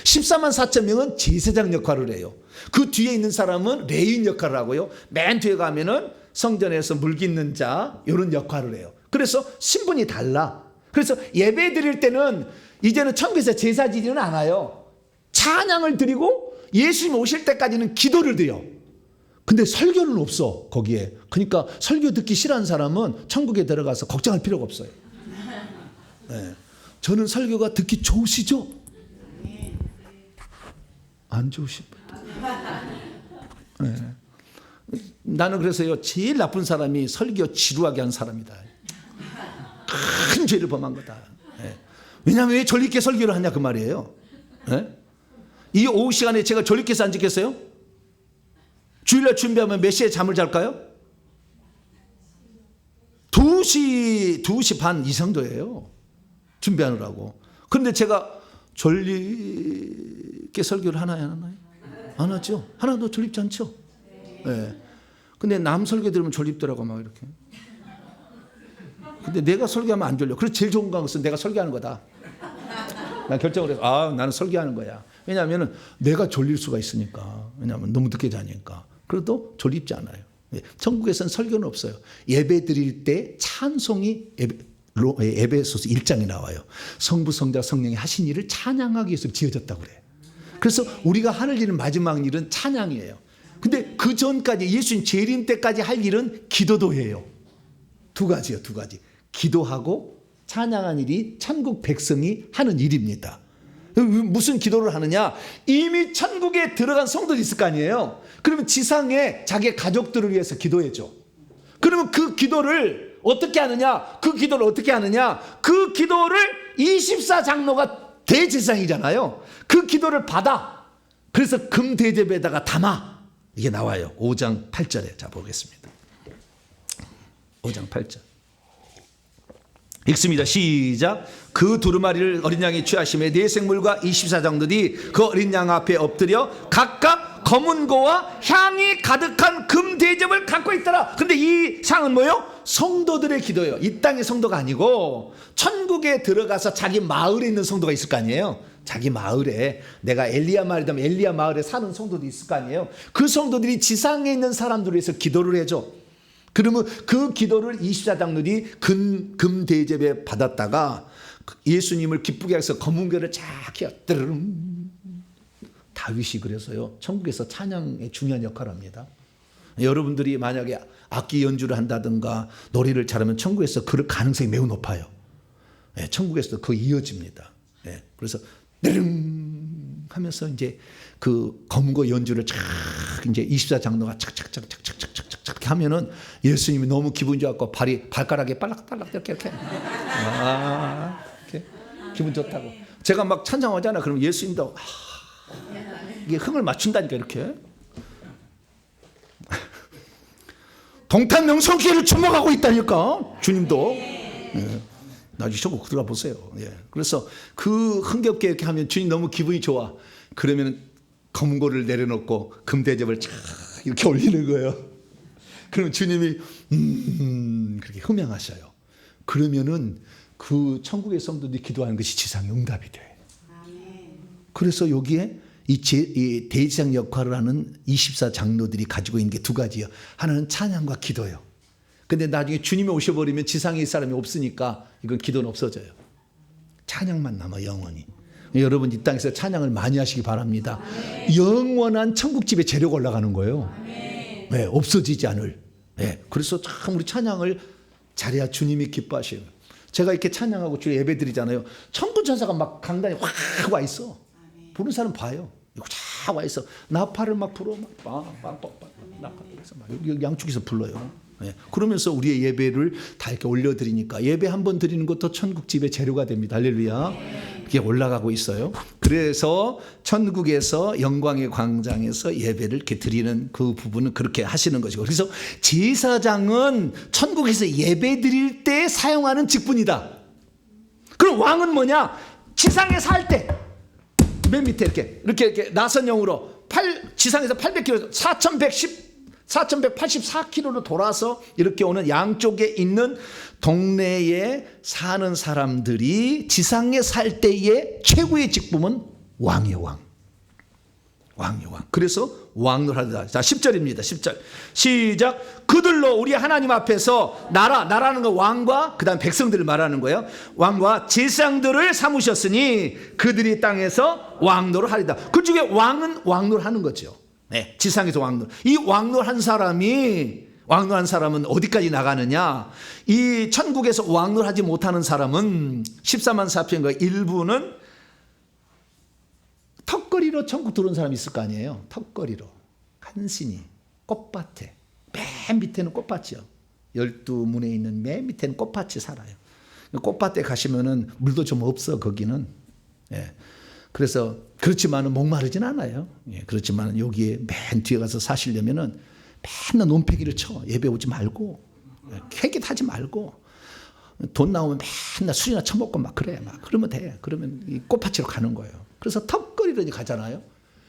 14만 4천 명은 제사장 역할을 해요. 그 뒤에 있는 사람은 레위인 역할을 하고요. 맨 뒤에 가면은 성전에서 물 깃는 자 이런 역할을 해요. 그래서 신분이 달라. 그래서 예배 드릴 때는 이제는 천국에서 제사 지지는 않아요. 찬양을 드리고 예수님 오실 때까지는 기도를 드려. 근데 설교는 없어 거기에. 그러니까 설교 듣기 싫어하는 사람은 천국에 들어가서 걱정할 필요가 없어요. 네. 저는 설교가 듣기 좋으시죠? 안 좋으신 분들. 네. 나는 그래서요 제일 나쁜 사람이 설교 지루하게 한 사람이다. 큰 죄를 범한 거다. 네. 왜냐하면 왜 졸립게 설교를 하냐 그 말이에요. 네? 이 오후 시간에 제가 졸립게 해서 안 찍겠어요? 주일날 준비하면 몇 시에 잠을 잘까요? 2시 반 이 정도예요. 준비하느라고. 그런데 제가 졸립게 설교를 하나요? 안 하나요? 안 하죠. 하나도 졸립지 않죠. 네. 근데 남 설교 들으면 졸립더라고 막 이렇게. 근데 내가 설교하면 안 졸려. 그래서 제일 좋은 것은 내가 설교하는 거다. 난 결정을 해서 나는 설교하는 거야. 왜냐하면 내가 졸릴 수가 있으니까. 왜냐하면 너무 늦게 자니까. 그래도 졸립지 않아요. 천국에서는 설교는 없어요. 예배 드릴 때 찬송이 에베소서 1장에 나와요. 성부 성자 성령이 하신 일을 찬양하기 위해서 지어졌다고 그래요. 그래서 우리가 하는 일은 마지막 일은 찬양이에요. 근데 그 전까지 예수님 재림 때까지 할 일은 기도도 해요. 두 가지요. 기도하고 찬양한 일이 천국 백성이 하는 일입니다. 무슨 기도를 하느냐? 이미 천국에 들어간 성도들이 있을 거 아니에요. 그러면 지상에 자기 가족들을 위해서 기도해줘. 그러면 그 기도를 어떻게 하느냐? 그 기도를 24장로가 대제사장이잖아요. 그 기도를 받아. 그래서 금대접에다가 담아. 이게 나와요. 5장 8절에. 자, 보겠습니다. 5장 8절. 읽습니다. 시작. 그 두루마리를 어린 양이 취하심에 네 생물과 24장들이 그 어린 양 앞에 엎드려 각각 검은 고와 향이 가득한 금 대접을 갖고 있더라. 근데 이 향은 뭐예요? 성도들의 기도예요. 이 땅의 성도가 아니고 천국에 들어가서 자기 마을에 있는 성도가 있을 거 아니에요. 자기 마을에, 내가 엘리야 마을이라면 엘리야 마을에 사는 성도도 있을 거 아니에요. 그 성도들이 지상에 있는 사람들을 위해서 기도를 해줘. 그러면 그 기도를 24장로들이 금 대접에 받았다가 예수님을 기쁘게 해서 검은 궤를 쫙 켜요. 다윗이 그래서요, 천국에서 찬양의 중요한 역할을 합니다. 여러분들이 만약에 악기 연주를 한다든가 노래를 잘하면 천국에서 그럴 가능성이 매우 높아요. 네, 천국에서도 그거 이어집니다. 네, 그래서 하면서 이제 그 검거 연주를 쫙 이제 24장로가 착착착착착착착착 하면은 예수님이 너무 기분 좋았고 발가락에 빨락빨락 이렇게 이렇게 기분 좋다고. 제가 막 찬양하잖아. 그러면 예수님도 이게 흥을 맞춘다니까 이렇게. 동탄명성기를 주목하고 있다니까 주님도. 예. 나중에 저거 들어가 보세요. 예. 그래서 그 흥겹게 이렇게 하면 주님 너무 기분이 좋아. 그러면 검고를 내려놓고 금대접을 쫙 이렇게 올리는 거예요. 그러면 주님이 그렇게 흠양하셔요. 그러면은 그 천국의 성도들이 기도하는 것이 지상의 응답이 돼. 그래서 여기에 이 대제사장 역할을 하는 24장로들이 가지고 있는 게 두 가지예요. 하나는 찬양과 기도예요. 근데 나중에 주님이 오셔버리면 지상에 사람이 없으니까 이건 기도는 없어져요. 찬양만 남아 영원히. 여러분 이 땅에서 찬양을 많이 하시기 바랍니다. 영원한 천국집에 재료가 올라가는 거예요. 네, 없어지지 않을. 네, 그래서 참 우리 찬양을 잘해야 주님이 기뻐하셔요. 제가 이렇게 찬양하고 주에 예배 드리잖아요. 천군 천사가 막 강단에 확 와 있어. 보는 사람 봐요. 이거 쫙 와 있어. 나팔을 막 불어 막 빵빵빵빵 나팔에서 막 여기 양쪽에서 불러요. 네. 그러면서 우리의 예배를 다 이렇게 올려드리니까 예배 한 번 드리는 것도 천국집의 재료가 됩니다. 할렐루야. 이게 올라가고 있어요. 그래서 천국에서 영광의 광장에서 예배를 이렇게 드리는 그 부분은 그렇게 하시는 것이고, 그래서 제사장은 천국에서 예배 드릴 때 사용하는 직분이다. 그럼 왕은 뭐냐? 지상에 살 때 맨 밑에 이렇게 나선형으로 지상에서 800km 4184km로 돌아서 이렇게 오는 양쪽에 있는 동네에 사는 사람들이 지상에 살 때의 최고의 직분은 왕이에요. 왕이에요. 그래서 왕노하다. 자, 10절입니다. 10절 시작. 그들로 우리 하나님 앞에서 나라는 거 왕과 그 다음 백성들을 말하는 거예요. 왕과 제사장들을 삼으셨으니 그들이 땅에서 왕노를 하리다. 그 중에 왕은 왕노를 하는 거죠. 네, 지상에서 왕노. 이 왕노한 사람은 어디까지 나가느냐? 이 천국에서 왕노하지 못하는 사람은 14만 4천인가 일부는 턱걸이로 천국 들어온 사람이 있을 거 아니에요. 턱걸이로 간신히 꽃밭에 맨 밑에는 꽃밭이요. 12문에 있는 맨 밑에는 꽃밭이 살아요. 꽃밭에 가시면은 물도 좀 없어 거기는. 예. 그래서 그렇지만은 목마르진 않아요. 예, 그렇지만 여기에 맨 뒤에 가서 사시려면은 맨날 논패기를 쳐. 예배 오지 말고 회기 타지 말고 돈 나오면 맨날 술이나 처먹고 막 그래. 막 그러면 돼. 그러면 이 꽃밭으로 가는 거예요. 그래서 턱걸이로 가잖아요.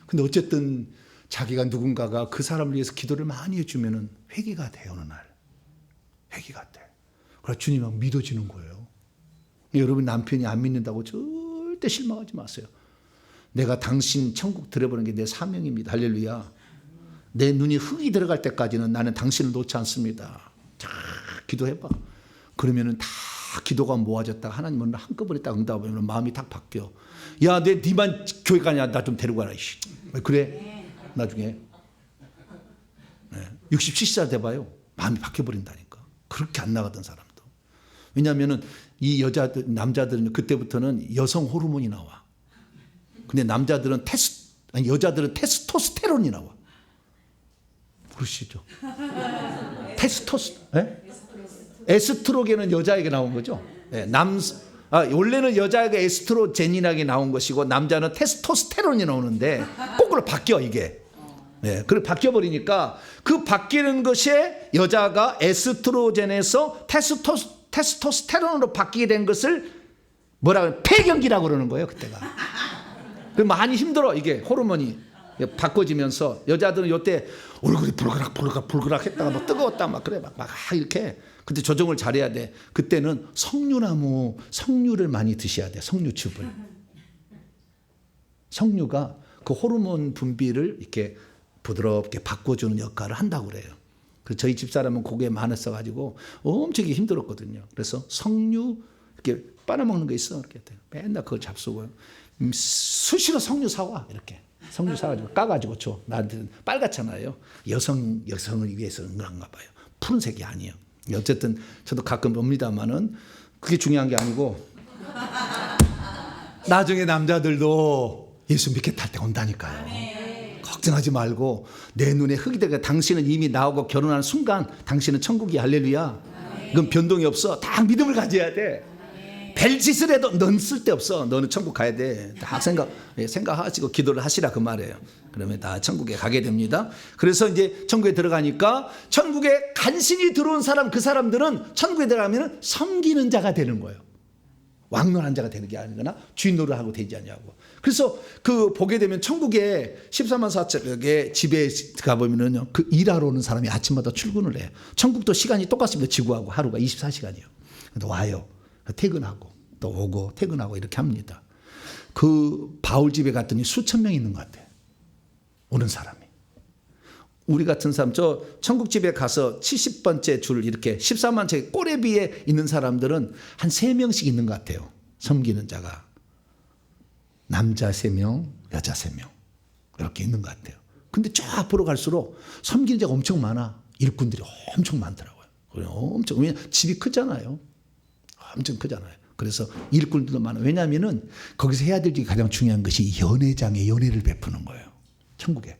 근데 어쨌든 자기가 누군가가 그 사람을 위해서 기도를 많이 해주면은 회개가 돼. 어느 날 회개가 돼. 그래서 주님 막 믿어지는 거예요. 여러분 남편이 안 믿는다고 절대 실망하지 마세요. 내가 당신 천국 들여보는 게 내 사명입니다. 할렐루야. 내 눈이 흙이 들어갈 때까지는 나는 당신을 놓지 않습니다. 자, 기도해봐. 그러면은 다 기도가 모아졌다가 하나님은 한꺼번에 딱 응답하면 마음이 딱 바뀌어. 야, 니만 교회 가냐? 나 좀 데리고 가라. 그래? 나중에 60, 70살 돼봐요. 마음이 바뀌어버린다니까. 그렇게 안 나가던 사람도. 왜냐하면은 이 남자들은 그때부터는 여성 호르몬이 나와. 근데 여자들은 테스토스테론이 나와. 모르시죠? 에스트로겐은 여자에게 나온 거죠. 네, 원래는 여자에게 에스트로젠이라게 나온 것이고 남자는 테스토스테론이 나오는데 거꾸로 바뀌어 이게. 네, 그래 바뀌어 버리니까 그 바뀌는 것에 여자가 에스트로젠에서 테스토스테론으로 바뀌게 된 것을 폐경기라고 그러는 거예요 그때가. 많이 힘들어 이게 호르몬이 바꿔지면서 여자들은 이때 얼굴이 불그락 했다가 막 뜨거웠다 막 그래 막 이렇게. 그때 조정을 잘해야 돼. 그때는 석류를 많이 드셔야 돼. 석류즙을. 석류가 그 호르몬 분비를 이렇게 부드럽게 바꿔주는 역할을 한다고 그래요. 그래서 저희 집사람은 그게 많았어가지고 엄청 힘들었거든요. 그래서 석류 이렇게 빨아먹는 거 있어. 이렇게 맨날 그걸 잡수고요. 수시로 석류 사와 이렇게. 석류 사가지고 까가지고 줘. 나한테는 빨갛잖아요. 여성을 위해서는 그런가 봐요. 푸른색이 아니에요. 어쨌든 저도 가끔 봅니다만은 그게 중요한 게 아니고 나중에 남자들도 예수 믿겠다 할 때 온다니까요. 걱정하지 말고 내 눈에 흙이 되게 당신은 이미 나오고 결혼하는 순간 당신은 천국이 할렐루야. 그건 변동이 없어. 다 믿음을 가져야 돼. 벨짓을 해도 넌 쓸데없어. 너는 천국 가야 돼. 다 생각하시고 기도를 하시라 그 말이에요. 그러면 다 천국에 가게 됩니다. 그래서 이제 천국에 들어가니까 천국에 간신히 들어온 사람 그 사람들은 천국에 들어가면 섬기는 자가 되는 거예요. 왕노한 자가 되는 게 아니거나 주인 노릇하고 되지 않냐고. 그래서 그 보게 되면 천국에 14만 4천의 집에 가보면은요 그 일하러 오는 사람이 아침마다 출근을 해요. 천국도 시간이 똑같습니다. 지구하고 하루가 24시간이요. 근데 와요. 퇴근하고 또 오고 퇴근하고 이렇게 합니다. 그 바울 집에 갔더니 수천 명 있는 것 같아요. 오는 사람이. 우리 같은 사람 저 천국 집에 가서 70번째 줄 이렇게 14만 채 꼬레비에 있는 사람들은 한 3명씩 있는 것 같아요. 섬기는 자가. 남자 3명, 여자 3명 이렇게 있는 것 같아요. 근데 저 앞으로 갈수록 섬기는 자가 엄청 많아. 일꾼들이 엄청 많더라고요. 엄청. 왜냐하면 집이 크잖아요. 엄청 크잖아요. 그래서 일꾼들도 많아요. 왜냐하면은 거기서 해야 될 게 가장 중요한 것이 연회장에 연회를 베푸는 거예요. 천국에.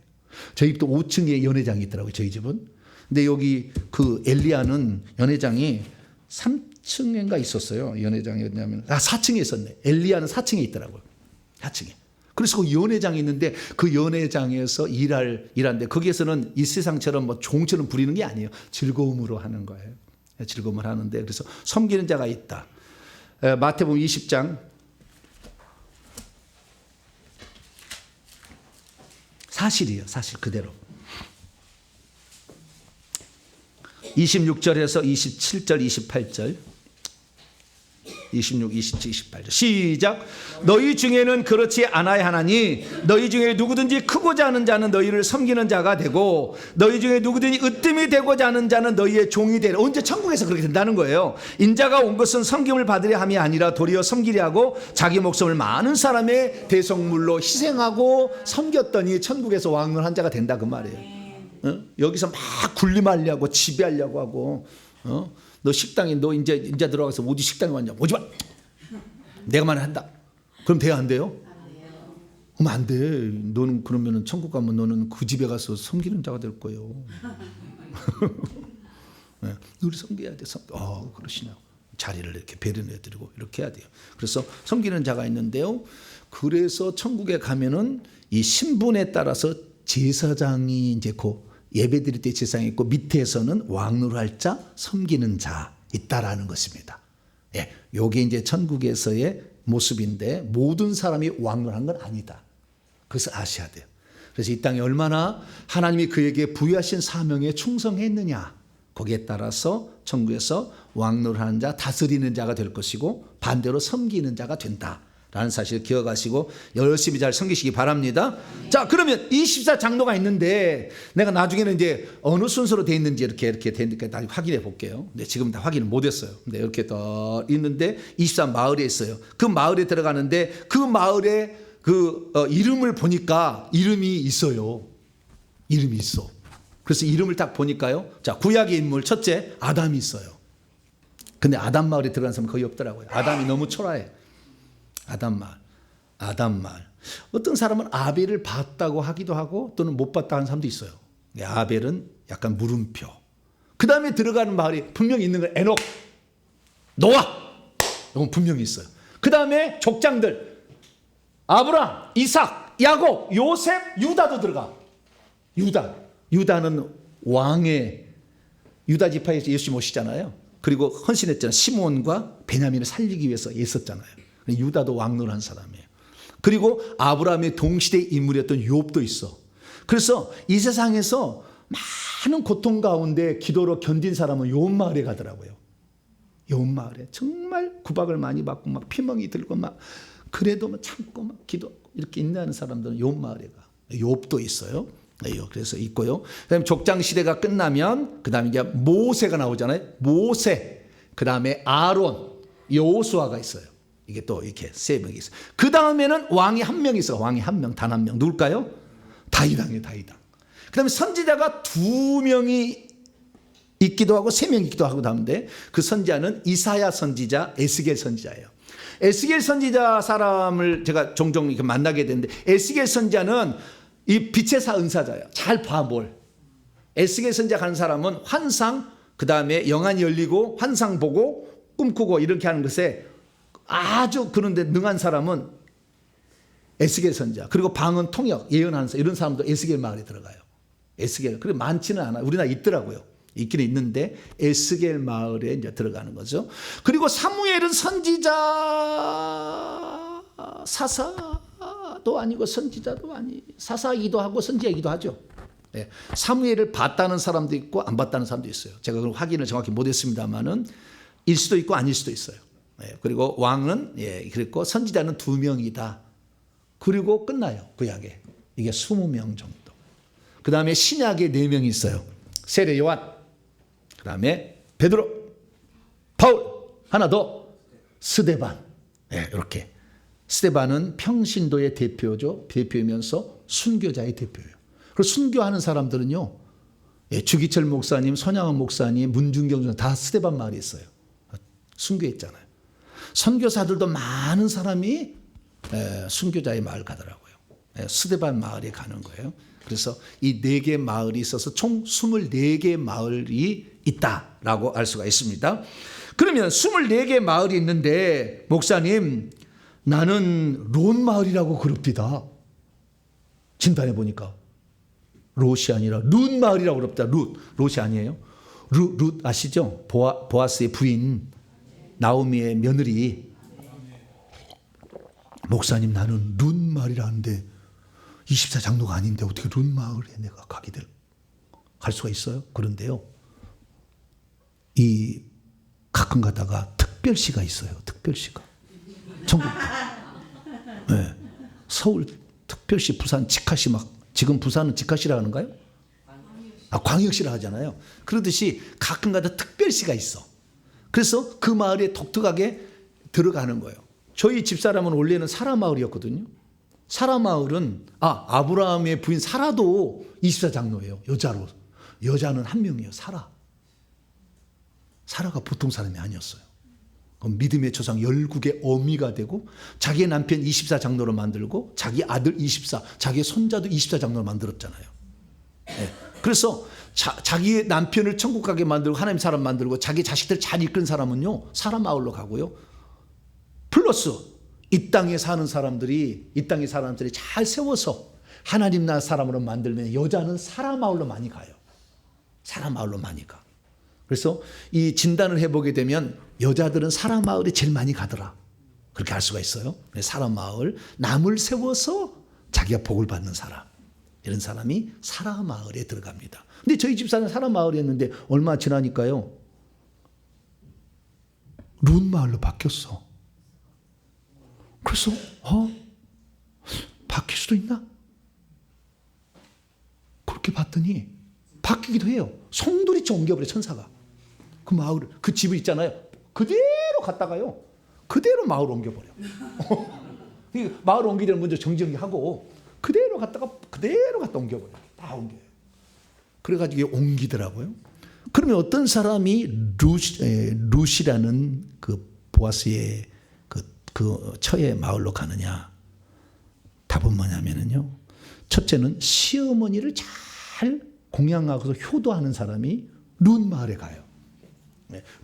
저희 집도 5층에 연회장이 있더라고요. 저희 집은. 근데 여기 그 엘리야는 연회장이 3층인가 있었어요. 연회장이 어디냐면 4층에 있었네. 엘리야는 4층에 있더라고요. 4층에. 그래서 그 연회장이 있는데 그 연회장에서 일하는데 거기에서는 이 세상처럼 뭐 종처럼 부리는 게 아니에요. 즐거움으로 하는 거예요. 즐거움을 하는데 그래서 섬기는 자가 있다. 마태복음 20장 사실이에요. 사실 그대로 26절에서 27절 28절 26, 27, 28절 시작. 너희 중에는 그렇지 않아야 하나니 너희 중에 누구든지 크고자 하는 자는 너희를 섬기는 자가 되고 너희 중에 누구든지 으뜸이 되고자 하는 자는 너희의 종이 되라. 언제 천국에서 그렇게 된다는 거예요. 인자가 온 것은 섬김을 받으려 함이 아니라 도리어 섬기려 하고 자기 목숨을 많은 사람의 대속물로 희생하고 섬겼더니 천국에서 왕노한 자가 된다 그 말이에요. 여기서 막 군림하려고 지배하려고 하고 너 식당에 너 이제 들어가서 어디 식당에 왔냐? 오지 마. 내가만 한다. 그럼 돼야 안 돼요? 그럼 안 돼. 너는 그러면은 천국 가면 너는 그 집에 가서 섬기는 자가 될 거예요. 네. 우리 섬겨야 돼. 그러시냐? 자리를 이렇게 배려해드리고 이렇게 해야 돼요. 그래서 섬기는 자가 있는데요. 그래서 천국에 가면은 이 신분에 따라서 제사장이 이제 예배 드릴 때 제사장이 있고 밑에서는 왕노할 자, 섬기는 자 있다라는 것입니다. 예, 요게 이제 천국에서의 모습인데 모든 사람이 왕노한 건 아니다. 그것을 아셔야 돼요. 그래서 이 땅에 얼마나 하나님이 그에게 부여하신 사명에 충성했느냐 거기에 따라서 천국에서 왕노하는 자, 다스리는 자가 될 것이고 반대로 섬기는 자가 된다. 라는 사실을 기억하시고 열심히 잘 섬기시기 바랍니다. 자, 그러면 24장로가 있는데 내가 나중에는 이제 어느 순서로 되어 있는지 이렇게 되니까 나중에 확인해 볼게요. 근데 지금 다 확인을 못 했어요. 근데 이렇게 더 있는데 24마을에 있어요. 그 마을에 들어가는데 그 마을에 이름을 보니까 이름이 있어요. 이름이 있어. 그래서 이름을 딱 보니까요. 자, 구약의 인물 첫째 아담이 있어요. 근데 아담 마을에 들어간 사람은 거의 없더라고요. 아담이 너무 초라해. 아담 마을. 어떤 사람은 아벨을 봤다고 하기도 하고 또는 못 봤다 하는 사람도 있어요. 아벨은 약간 물음표. 그 다음에 들어가는 마을이 분명히 있는 거예요. 에녹, 노아. 이건 분명히 있어요. 그 다음에 족장들 아브람, 이삭, 야곱, 요셉, 유다도 들어가. 유다는 왕의 유다 지파에서 예수님 오시잖아요. 그리고 헌신했잖아요. 시몬과 베냐민을 살리기 위해서 애썼잖아요. 유다도 왕노를 한 사람이에요. 그리고 아브라함의 동시대 인물이었던 욥도 있어. 그래서 이 세상에서 많은 고통 가운데 기도로 견딘 사람은 욥 마을에 가더라고요. 욥 마을에 정말 구박을 많이 받고 막 피멍이 들고 막 그래도 막 참고 막 기도 이렇게 인내하는 사람들은 욥 마을에 가. 욥도 있어요. 그래서 있고요. 그다음에 족장 시대가 끝나면 그다음에 이제 모세가 나오잖아요. 모세. 그다음에 아론, 여호수아가 있어요. 이게 또 이렇게 세 명이 있어요. 그 다음에는 왕이 한 명 있어요. 왕이 한 명, 단 한 명. 누굴까요? 다윗왕이에요. 다윗왕. 그 다음에 선지자가 2명이 있기도 하고 3명 있기도 하고 하는데 그 선지자는 이사야 선지자, 에스겔 선지자예요. 에스겔 선지자 사람을 제가 종종 이렇게 만나게 되는데 에스겔 선지자는 이 빛의 은사자예요. 잘 봐 뭘. 에스겔 선지자 가는 사람은 환상, 그 다음에 영안이 열리고 환상 보고 꿈꾸고 이렇게 하는 것에 아주 그런데 능한 사람은 에스겔 선지자. 그리고 방언 통역, 예언하는 사람, 이런 사람도 에스겔 마을에 들어가요. 에스겔. 그리고 많지는 않아요. 우리나라 있더라고요. 있기는 있는데 에스겔 마을에 이제 들어가는 거죠. 그리고 사무엘은 선지자 사사도 아니고 선지자도 아니 사사이기도 하고 선지자이기도 하죠. 네. 사무엘을 봤다는 사람도 있고 안 봤다는 사람도 있어요. 제가 그걸 확인을 정확히 못했습니다만은 일 수도 있고 아닐 수도 있어요. 네. 그리고 왕은 그랬고 선지자는 2명이다. 그리고 끝나요. 구약에 이게 20명 정도. 그 다음에 신약에 4명이 있어요. 세례 요한, 그 다음에 베드로, 바울, 하나 더 스데반. 이렇게 스데반은 평신도의 대표이면서 순교자의 대표예요. 그리고 순교하는 사람들은요, 주기철 목사님, 손양원 목사님, 문중경 목사님 다 스데반 마을에 있어요. 순교했잖아요. 선교사들도 많은 사람이 순교자의 마을 가더라고요. 스데반 마을에 가는 거예요. 그래서 이 4개 마을이 있어서 총 24개 마을이 있다라고 알 수가 있습니다. 그러면 24개 마을이 있는데 목사님 나는 롯 마을이라고 그럽디다. 진단해 보니까 롯이 아니라 룻 마을이라고 그럽다. 롯이 아니에요. 룻 아시죠? 보아스의 부인 나오미의 며느리. 목사님 나는 룻 마을이라는데 24장로가 아닌데 어떻게 룻 마을에 내가 갈 수가 있어요? 그런데요. 이 가끔 가다가 특별시가 있어요. 특별시가. 전국. 네. 서울 특별시, 부산 직화시 지금 부산은 직화시라 하는가요? 광역시라 하잖아요. 그러듯이 가끔 가다 특별시가 있어. 그래서 그 마을에 독특하게 들어가는 거예요. 저희 집사람은 원래는 사라 마을이었거든요. 사라 마을은 아브라함의 부인 사라도 24장로예요. 여자는 한 명이에요. 사라가 보통 사람이 아니었어요. 믿음의 조상 열국의 어미가 되고 자기의 남편 24장로로 만들고 자기 아들 24, 자기의 손자도 24장로로 만들었잖아요. 그래서 자기의 남편을 천국 가게 만들고 하나님 사람 만들고 자기 자식들 잘 이끄는 사람은요 사라 마을로 가고요. 플러스 이 땅에 사는 사람들이 잘 세워서 하나님 나라 사람으로 만들면 여자는 사라 마을로 많이 가요. 사라 마을로 많이 가. 그래서 이 진단을 해보게 되면 여자들은 사라 마을에 제일 많이 가더라. 그렇게 알 수가 있어요. 사라 마을, 남을 세워서 자기가 복을 받는 사람. 이런 사람이 사라 마을에 들어갑니다. 근데 저희 집사는 사라 마을이었는데 얼마 지나니까요. 룻 마을로 바뀌었어. 그래서 바뀔 수도 있나? 그렇게 봤더니 바뀌기도 해요. 송두리째 옮겨버려 천사가. 그 마을, 그 집을 있잖아요. 그대로 갔다가요. 그대로 마을 옮겨버려. 마을 옮기려면 먼저 정정하고 그대로 갔다 옮겨버려. 다 옮겨요. 그래가지고 옮기더라고요. 그러면 어떤 사람이 룻이라는 그 보아스의 그 처의 마을로 가느냐? 답은 뭐냐면요. 첫째는 시어머니를 잘 공양하고서 효도하는 사람이 룻 마을에 가요.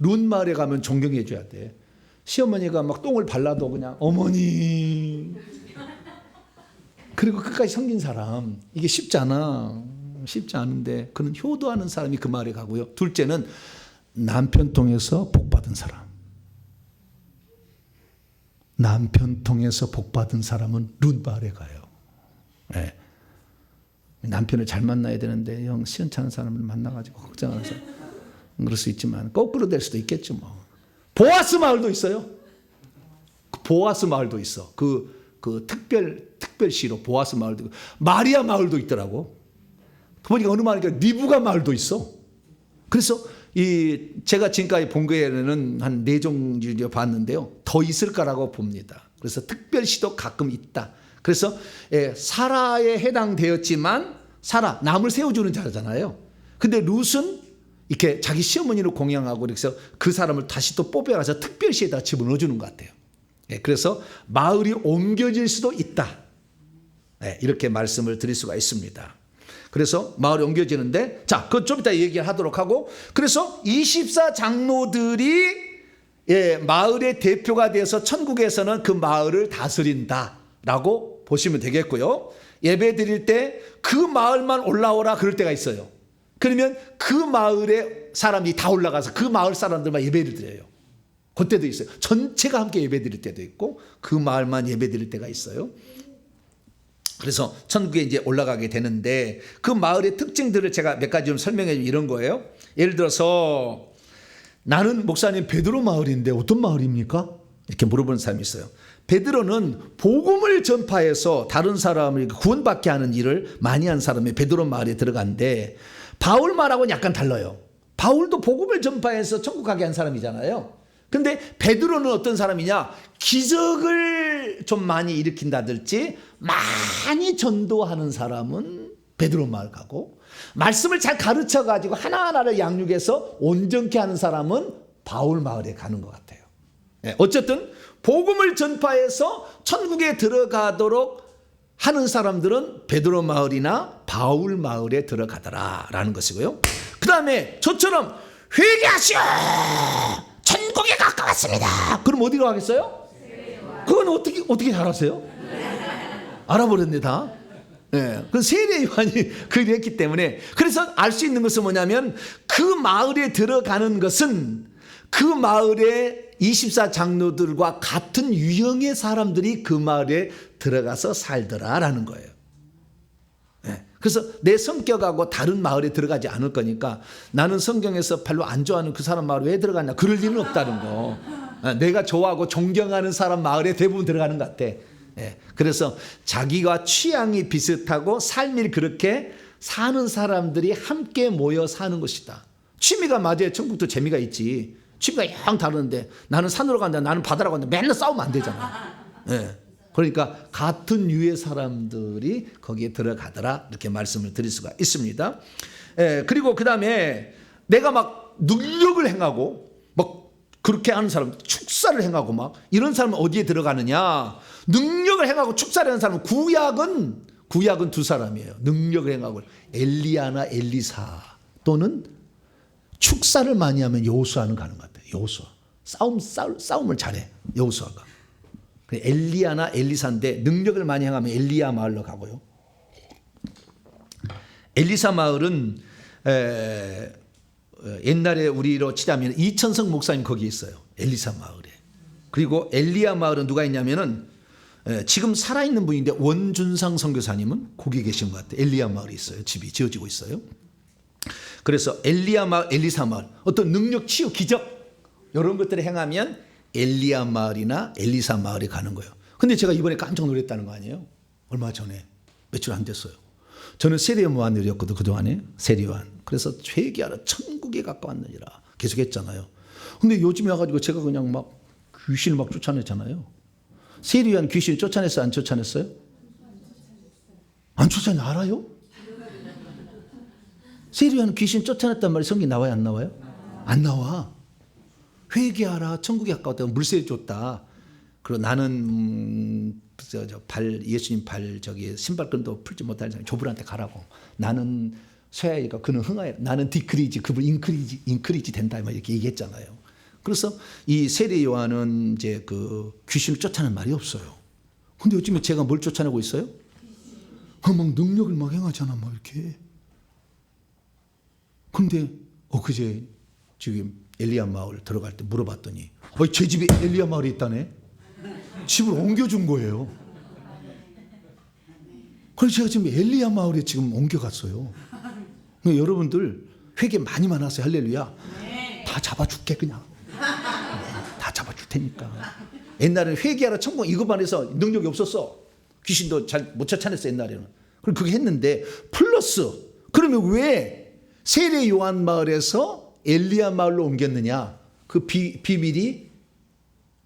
룻 마을에 가면 존경해 줘야 돼. 시어머니가 막 똥을 발라도 그냥 어머니. 그리고 끝까지 섬긴 사람. 이게 쉽지 않아. 쉽지 않은데 그는 효도하는 사람이 그 마을에 가고요. 둘째는 남편 통해서 복받은 사람. 남편 통해서 복받은 사람은 룻 마을에 가요. 네. 남편을 잘 만나야 되는데 형 시원찮은 사람을 만나가지고 걱정해서 그럴 수 있지만 거꾸로 될 수도 있겠죠 뭐. 보아스 마을도 있어요. 보아스 마을도 있어. 그 특별시로 보아스 마을도 있고 마리아 마을도 있더라고. 보니까 어느 마을이니까 리브가 마을도 있어. 그래서 제가 지금까지 본 거에는 한 4종류 봤는데요. 더 있을까라고 봅니다. 그래서 특별시도 가끔 있다. 그래서 사라에 해당되었지만 사라 남을 세워주는 자잖아요. 근데 룻은 이렇게 자기 시어머니를 공양하고 그래서 그 사람을 다시 또 뽑아가서 특별시에다 집어넣어주는 것 같아요. 그래서 마을이 옮겨질 수도 있다. 이렇게 말씀을 드릴 수가 있습니다. 그래서 마을이 옮겨지는데 자, 그건 좀 이따 얘기를 하도록 하고 그래서 24장로들이 마을의 대표가 돼서 천국에서는 그 마을을 다스린다라고 보시면 되겠고요. 예배 드릴 때 그 마을만 올라오라 그럴 때가 있어요. 그러면 그 마을에 사람이 다 올라가서 그 마을 사람들만 예배를 드려요. 그때도 있어요. 전체가 함께 예배 드릴 때도 있고 그 마을만 예배 드릴 때가 있어요. 그래서 천국에 이제 올라가게 되는데 그 마을의 특징들을 제가 몇 가지 좀 설명해 주면 이런 거예요. 예를 들어서 나는 목사님 베드로 마을인데 어떤 마을입니까? 이렇게 물어보는 사람이 있어요. 베드로는 복음을 전파해서 다른 사람을 구원받게 하는 일을 많이 한 사람이 베드로 마을에 들어간데 바울 말하고는 약간 달라요. 바울도 복음을 전파해서 천국 가게 한 사람이잖아요. 근데 베드로는 어떤 사람이냐? 기적을 좀 많이 일으킨다든지 많이 전도하는 사람은 베드로 마을 가고 말씀을 잘 가르쳐가지고 하나하나를 양육해서 온전케 하는 사람은 바울 마을에 가는 것 같아요. 어쨌든 복음을 전파해서 천국에 들어가도록 하는 사람들은 베드로 마을이나 바울 마을에 들어가더라라는 것이고요. 그 다음에 저처럼 회개하시오! 천국에 가까웠습니다. 그럼 어디로 가겠어요? 그건 어떻게 알았어요? 알아버렸네 다. 그 세례 요한이 그랬기 때문에 그래서 알 수 있는 것은 뭐냐면 그 마을에 들어가는 것은 그 마을의 24장로들과 같은 유형의 사람들이 그 마을에 들어가서 살더라라는 거예요. 그래서 내 성격하고 다른 마을에 들어가지 않을 거니까 나는 성경에서 별로 안 좋아하는 그 사람 마을에 왜 들어갔냐 그럴 일은 없다는 거. 내가 좋아하고 존경하는 사람 마을에 대부분 들어가는 것 같아. 그래서 자기가 취향이 비슷하고 삶이 그렇게 사는 사람들이 함께 모여 사는 것이다. 취미가 맞아요. 천국도 재미가 있지. 취미가 영 다른데 나는 산으로 간다 나는 바다로 간다 맨날 싸우면 안 되잖아. 그러니까 같은 유의 사람들이 거기에 들어가더라 이렇게 말씀을 드릴 수가 있습니다. 그리고 그 다음에 내가 막 능력을 행하고 막 그렇게 하는 사람 축사를 행하고 막 이런 사람은 어디에 들어가느냐. 능력을 행하고 축사를 하는 사람은 구약은 두 사람이에요. 능력을 행하고 엘리야나 엘리사 또는 축사를 많이 하면 여호수아는 가는 것 같아요. 여호수아 싸움을 잘해 여호수아가. 엘리야나 엘리사인데 능력을 많이 행하면 엘리야 마을로 가고요. 엘리사 마을은 옛날에 우리로 치자면 이천성 목사님 거기 있어요. 엘리사 마을에. 그리고 엘리야 마을은 누가 있냐면은 지금 살아있는 분인데 원준상 선교사님은 거기 계신 것 같아요. 엘리야 마을에 있어요. 집이 지어지고 있어요. 그래서 엘리야 마을, 엘리사 마을 어떤 능력, 치유, 기적 이런 것들을 행하면 엘리야 마을이나 엘리사 마을에 가는 거예요. 근데 제가 이번에 깜짝 놀랐다는 거 아니에요? 얼마 전에 며칠 안 됐어요. 저는 세례요한이었거든 그동안에 세례요한. 그래서 회개하라 천국에 가까웠느니라 계속 했잖아요. 근데 요즘에 와가지고 제가 그냥 막 귀신을 막 쫓아냈잖아요. 세례요한 귀신 쫓아냈어요? 안 쫓아냈어요? 안 쫓아냈어요? 알아요? 세례요한은 귀신 쫓아냈단 말이 성경에 나와요, 안 나와요? 안 나와. 회개하라, 천국에 가까웠다, 물세 줬다. 그리고 나는 예수님 발 신발끈도 풀지 못할 사람 조불한테 가라고. 나는 쇠아이가 그는 흥하여, 나는 디크리지, 그분 인크리지 된다, 막 이렇게 얘기했잖아요. 그래서 이 세례 요한은 이제 그 귀신을 쫓아내는 말이 없어요. 근데 요즘에 제가 뭘 쫓아내고 있어요? 막 능력을 막 행하잖아, 막 이렇게. 근데 그제 지금 엘리야 마을 들어갈 때 물어봤더니 제 집에 엘리야 마을이 있다네. 집을 옮겨준 거예요. 그래서 제가 지금 엘리야 마을에 지금 옮겨갔어요. 그러니까 여러분들 회개 많이 많았어요. 할렐루야. 다 잡아줄게 그냥. 다 잡아줄 테니까. 옛날에는 회개하라 천국 이것만 해서 능력이 없었어. 귀신도 잘 못 쫓아냈어 옛날에는. 그럼 그게 했는데 플러스 그러면 왜 세례 요한 마을에서 엘리야 마을로 옮겼느냐? 그 비밀이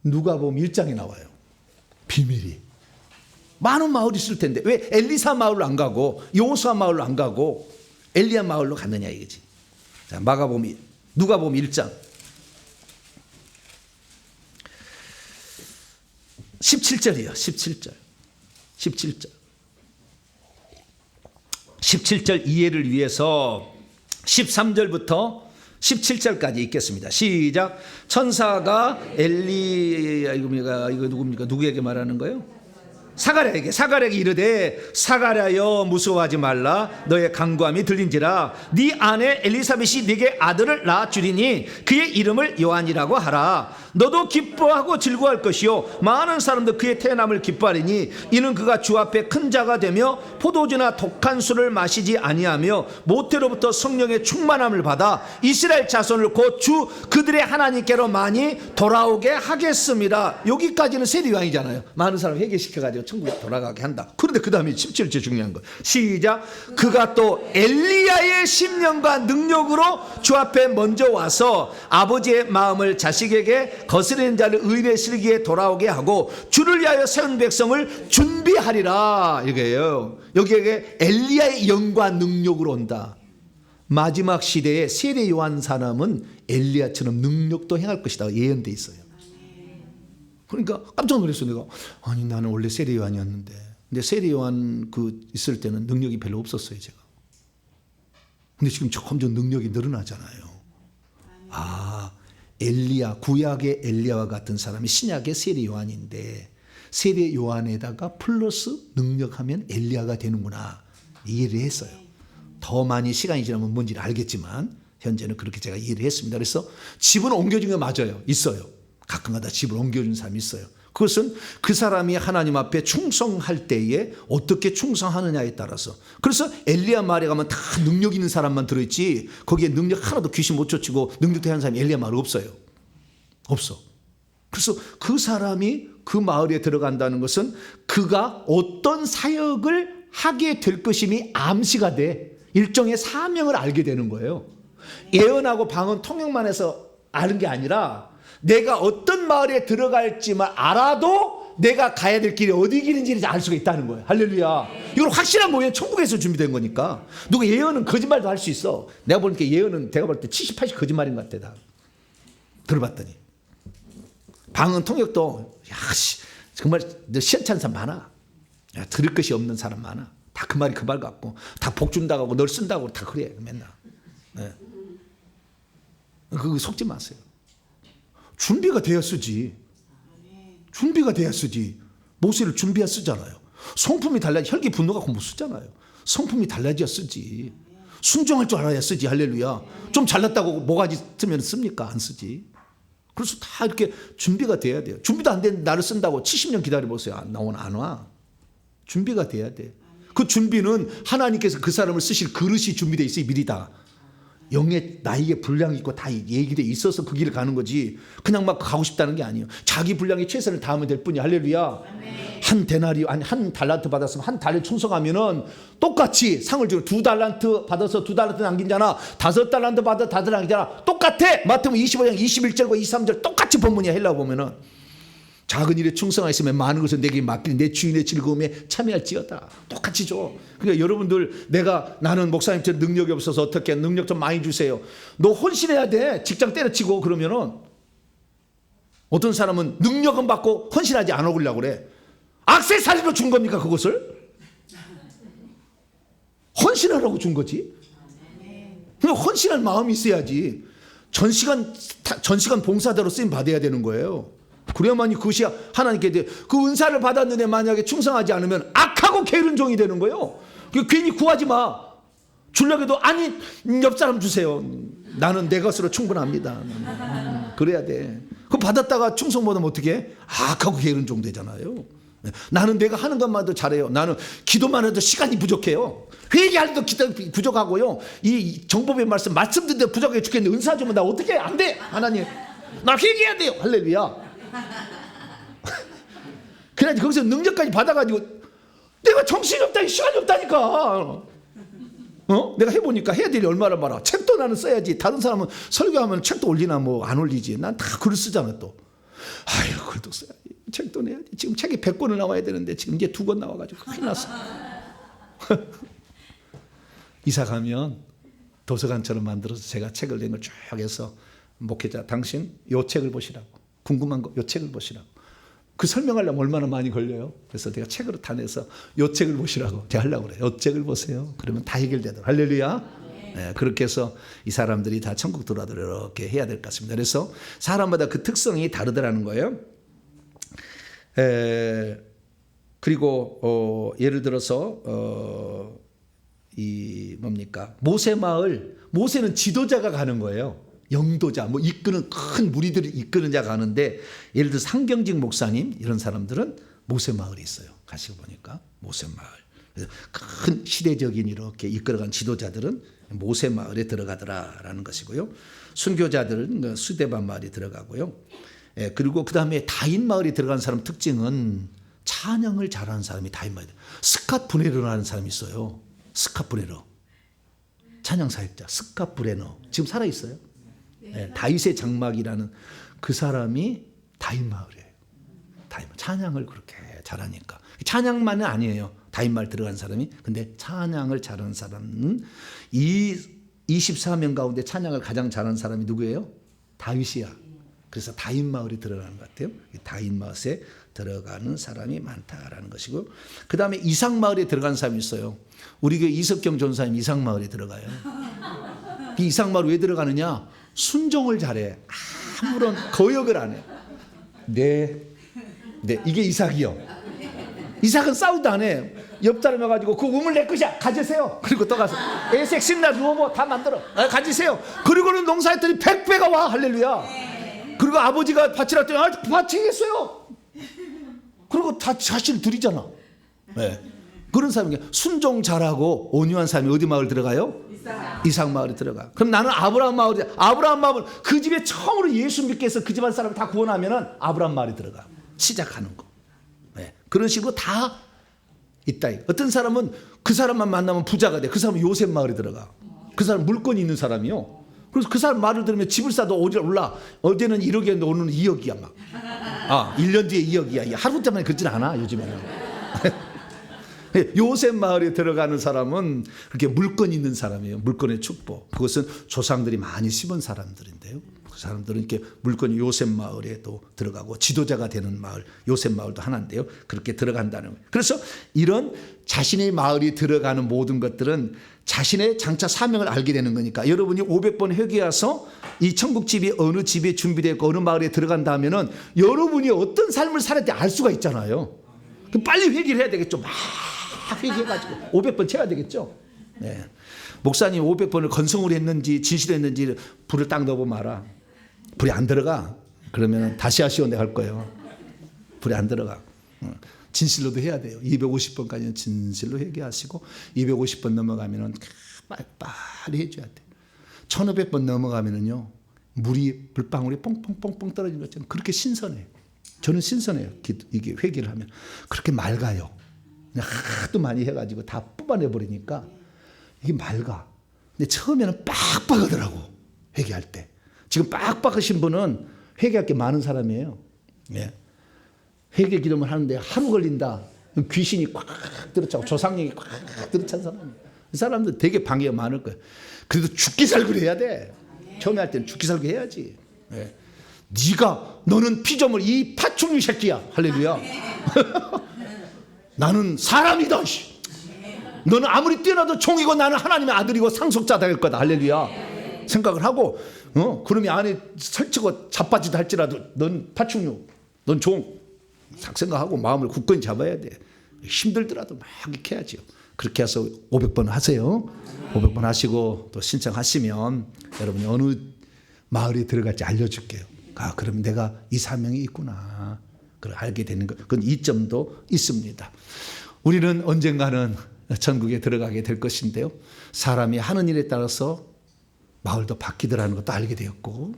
누가복음 1장에 나와요. 비밀이. 많은 마을이 있을 텐데 왜 엘리사 마을로 안 가고 여호수아 마을로 안 가고 엘리야 마을로 갔느냐 이거지. 자, 누가복음 1장 17절이요. 17절 이해를 위해서 13절부터 17절까지 읽겠습니다. 시작. 천사가 이거 누굽니까? 누구에게 말하는 거예요? 사가랴에게 이르되 사가랴여 무서워하지 말라. 너의 간구함이 들린지라. 네 아내 엘리사벳이 네게 아들을 낳아주리니 그의 이름을 요한이라고 하라. 너도 기뻐하고 즐거워할 것이요 많은 사람도 그의 태어남을 기뻐하리니 이는 그가 주 앞에 큰 자가 되며 포도주나 독한 술을 마시지 아니하며 모태로부터 성령의 충만함을 받아 이스라엘 자손을 곧 주 그들의 하나님께로 많이 돌아오게 하겠습니다. 여기까지는 세례 요한이잖아요. 많은 사람 회개시켜가지고 천국에 돌아가게 한다. 그런데 그 다음에 17절 중요한 거. 시작. 그가 또 엘리야의 심령과 능력으로 주 앞에 먼저 와서 아버지의 마음을 자식에게 거스르는 자를 의에 실기에 돌아오게 하고 주를 위하여 세운 백성을 준비하리라. 이게요. 여기에 엘리야의 영과 능력으로 온다. 마지막 시대에 세례 요한 사람은 엘리야처럼 능력도 행할 것이다. 예언돼 있어요. 그러니까 깜짝 놀랐어요. 내가 아니 나는 원래 세례 요한이었는데 근데 세례 요한 있을 때는 능력이 별로 없었어요. 제가. 근데 지금 점점 능력이 늘어나잖아요. 엘리야, 구약의 엘리야와 같은 사람이 신약의 세례 요한인데 세례 요한에다가 플러스 능력하면 엘리야가 되는구나 이해를 했어요. 더 많이 시간이 지나면 뭔지를 알겠지만 현재는 그렇게 제가 이해를 했습니다. 그래서 집은 옮겨준 게 맞아요. 있어요. 가끔가다 집을 옮겨준 사람이 있어요. 그것은 그 사람이 하나님 앞에 충성할 때에 어떻게 충성하느냐에 따라서. 그래서 엘리야 마을에 가면 다 능력 있는 사람만 들어있지 거기에 능력 하나도 귀신 못 쫓고 능력도 하는 사람이 엘리야 마을에 없어요. 없어. 그래서 그 사람이 그 마을에 들어간다는 것은 그가 어떤 사역을 하게 될 것임이 암시가 돼. 일종의 사명을 알게 되는 거예요. 예언하고 방언 통역만 해서 아는 게 아니라 내가 어떤 마을에 들어갈지만 알아도 내가 가야 될 길이 어디 길인지 알 수가 있다는 거예요. 할렐루야. 이건 확실한 거예요. 천국에서 준비된 거니까. 누가 예언은 거짓말도 할 수 있어. 내가 보니까 예언은 내가 볼 때 70, 80 거짓말인 것 같아. 다 들어봤더니. 방언 통역도 정말 시원찮은 사람 많아. 들을 것이 없는 사람 많아. 다 그 말이 그 말 같고 다 복 준다고 하고 널 쓴다고 다 그래 맨날. 네. 그거 속지 마세요. 준비가 돼야 쓰지. 준비가 돼야 쓰지. 모세를 준비해야 쓰잖아요. 성품이 달라야 혈기 분노가 못 쓰잖아요. 성품이 달라져야 쓰지. 순종할 줄 알아야 쓰지. 할렐루야. 좀 잘났다고 모가지 쓰면 씁니까? 안 쓰지. 그래서 다 이렇게 준비가 돼야 돼요. 준비도 안 된 나를 쓴다고 70년 기다려보세요. 안 와. 준비가 돼야 돼. 그 준비는 하나님께서 그 사람을 쓰실 그릇이 준비되어 있어요. 미리 다. 영의 나에게 분량이 있고 다 얘기돼 있어서 그 길을 가는 거지. 그냥 막 가고 싶다는 게 아니에요. 자기 분량에 최선을 다하면 될 뿐이야. 할렐루야. 한 데나리 아니 한 달란트 받았으면 한 달을 충성하면은 똑같이 상을 주고 2달란트 받아서 2달란트 남긴 자나 5달란트 받아 5달란트 남긴 자나 똑같아. 마태복음 25장 21절과 23절 똑같이 본문이야. 헬라어 보면은 작은 일에 충성하였으면 많은 것을 내게 맡기는 내 주인의 즐거움에 참여할지어다. 똑같이 줘. 그러니까 여러분들 나는 목사님처럼 능력이 없어서 어떻게 능력 좀 많이 주세요. 너 헌신해야 돼. 직장 때려치고 그러면은 어떤 사람은 능력은 받고 헌신하지 않아 보려고 그래. 액세서리로 준 겁니까 그것을? 헌신하라고 준 거지. 그냥 헌신할 마음이 있어야지. 전시간 봉사자로 쓰임 받아야 되는 거예요. 그래야만이 그것이 하나님께 그 은사를 받았는데 만약에 충성하지 않으면 악하고 게으른 종이 되는 거예요. 괜히 구하지 마. 주려고 해도 아니 옆 사람 주세요. 나는 내 것으로 충분합니다. 그래야 돼. 그거 받았다가 충성 못하면 어떻게 해? 악하고 게으른 종 되잖아요. 나는 내가 하는 것만도 잘해요. 나는 기도만 해도 시간이 부족해요. 회개할 때도 기도 부족하고요. 이 정법의 말씀 듣는데 부족해 죽겠는데 은사 주면 나 어떻게 해? 안 돼. 하나님 나 회개해야 돼요. 할렐루야. 그래야지 거기서 능력까지 받아가지고 내가 정신이 없다 시간이 없다니까. 내가 해보니까 해야 될 일이 얼마나 많아. 책도 나는 써야지. 다른 사람은 설교하면 책도 올리나 뭐 안 올리지. 난 다 글을 쓰잖아 또. 아유 글도 써야지. 책도 내야지. 지금 책이 100권을 나와야 되는데 지금 이제 2권 나와가지고 큰일 났어. 이사 가면 도서관처럼 만들어서 제가 책을 낸 걸 쭉 해서 목회자 당신 요 책을 보시라고. 궁금한 거 요 책을 보시라고. 그 설명하려면 얼마나 많이 걸려요. 그래서 내가 책으로 다 내서 요 책을 보시라고 제가 하려고 그래요. 요 책을 보세요. 그러면 다 해결되더라고요. 할렐루야. 네, 그렇게 해서 이 사람들이 다 천국 들어가도록 이렇게 해야 될 것 같습니다. 그래서 사람마다 그 특성이 다르더라는 거예요. 그리고 예를 들어서 이 뭡니까? 모세 마을, 모세는 지도자가 가는 거예요. 영도자, 뭐 이끄는 큰 무리들이 이끄는 자가 가는데 예를 들어 상경직 목사님 이런 사람들은 모세 마을이 있어요. 가시고 보니까 모세 마을. 그래서 큰 시대적인 이렇게 이끌어간 지도자들은 모세 마을에 들어가더라라는 것이고요. 순교자들은 수데반 마을에 들어가고요. 그리고 그 다음에 다인 마을에 들어간 사람 특징은 찬양을 잘하는 사람이 다인 마을에 스캇 브레너라는 사람이 있어요. 스캇 브레너. 찬양 사역자 스캇 브레너. 지금 살아 있어요. 다윗의 장막이라는 그 사람이 다인 마을이에요. 다인 마을. 찬양을 그렇게 잘하니까. 찬양만은 아니에요. 다인 마을 들어간 사람이. 근데 찬양을 잘하는 사람은 이 24명 가운데 찬양을 가장 잘하는 사람이 누구예요? 다윗이야. 그래서 다인 마을에 들어가는 것 같아요. 다인 마을에 들어가는 사람이 많다라는 것이고, 그 다음에 이삭 마을에 들어간 사람이 있어요. 우리 교회 이석경 전사님 이삭 마을에 들어가요. 이 이삭 마을 왜 들어가느냐? 순종을 잘해. 아무런 거역을 안 해. 네, 이게 이삭이요. 이삭은 싸우도 안 해. 옆 사람 와가지고 그 우물 내 것이야. 가지세요. 그리고 또 가서 애색 신나 누워 다 만들어. 가지세요. 그리고는 농사했더니 100배가 와. 할렐루야. 그리고 아버지가 바치라 했더니 바치겠어요. 그리고 다 자신을 드리잖아. 네. 그런 사람이 순종 잘하고 온유한 사람이 어디 마을 들어가요? 이삭 마을에 들어가. 그럼 나는 아브라함 마을에, 아브라함 마을 그 집에 처음으로 예수 믿게 해서 그 집안 사람을 다 구원하면은 아브라함 마을에 들어가. 시작하는 거. 네. 그런 식으로 다 있다. 어떤 사람은 그 사람만 만나면 부자가 돼. 그 사람은 요셉 마을에 들어가. 그 사람 물건이 있는 사람이요. 그래서 그 사람 말을 들으면 집을 사도 올라. 어제는 1억이었는데 오늘은 2억이야 막. 1년 뒤에 2억이야. 하루 때문에 그렇진 않아 요즘에는. 요셉 마을에 들어가는 사람은 그렇게 물건 있는 사람이에요. 물건의 축복. 그것은 조상들이 많이 심은 사람들인데요. 그 사람들은 이렇게 물건이 요셉 마을에도 들어가고 지도자가 되는 마을, 요셉 마을도 하나인데요. 그렇게 들어간다는 거예요. 그래서 이런 자신의 마을이 들어가는 모든 것들은 자신의 장차 사명을 알게 되는 거니까 여러분이 500번 회개해서 이 천국집이 어느 집에 준비되고 어느 마을에 들어간다 하면은 여러분이 어떤 삶을 살았는지 알 수가 있잖아요. 그럼 빨리 회개를 해야 되겠죠. 막 회개해가지고 500번 채워야 되겠죠. 네. 목사님 500번을 건성으로 했는지 진실로 했는지 불을 딱 넣어보면 알아. 불이 안 들어가. 그러면 다시 하시오 내가 할 거예요. 불이 안 들어가. 진실로도 해야 돼요. 250번까지는 진실로 회개하시고 250번 넘어가면은 빨리 해줘야 돼. 1500번 넘어가면은요 물이 불방울이 뽕뽕뽕뽕 떨어지는 것처럼 그렇게 신선해요. 저는 신선해요. 이게 회개를 하면 그렇게 맑아요. 그냥 하도 많이 해가지고 다 뽑아내 버리니까 이게 맑아. 근데 처음에는 빡빡하더라고 회개할 때. 지금 빡빡하신 분은 회개할 게 많은 사람이에요. 예. 회개 기도만 하는데 하루 걸린다. 귀신이 꽉 들어차고 조상력이 꽉 들어찬 사람. 이 사람들 되게 방해가 많을 거예요. 그래도 죽기 살기 해야 돼. 처음에 할 때는 죽기 살기 해야지. 네. 너는 피조물 이 파충류 새끼야. 할렐루야. 나는 사람이다. 너는 아무리 뛰어나도 종이고 나는 하나님의 아들이고 상속자 될 거다. 할렐루야. 생각을 하고 그러면 안에 설치고 자빠지도 할지라도 넌 파충류, 넌 종. 싹 생각하고 마음을 굳건히 잡아야 돼. 힘들더라도 막 이렇게 해야죠. 그렇게 해서 500번 하세요. 500번 하시고 또 신청하시면 여러분이 어느 마을에 들어갈지 알려줄게요. 그럼 내가 이 사명이 있구나. 그걸 알게 되는 것. 그건 이점도 있습니다. 우리는 언젠가는 천국에 들어가게 될 것인데요. 사람이 하는 일에 따라서 마을도 바뀌더라는 것도 알게 되었고,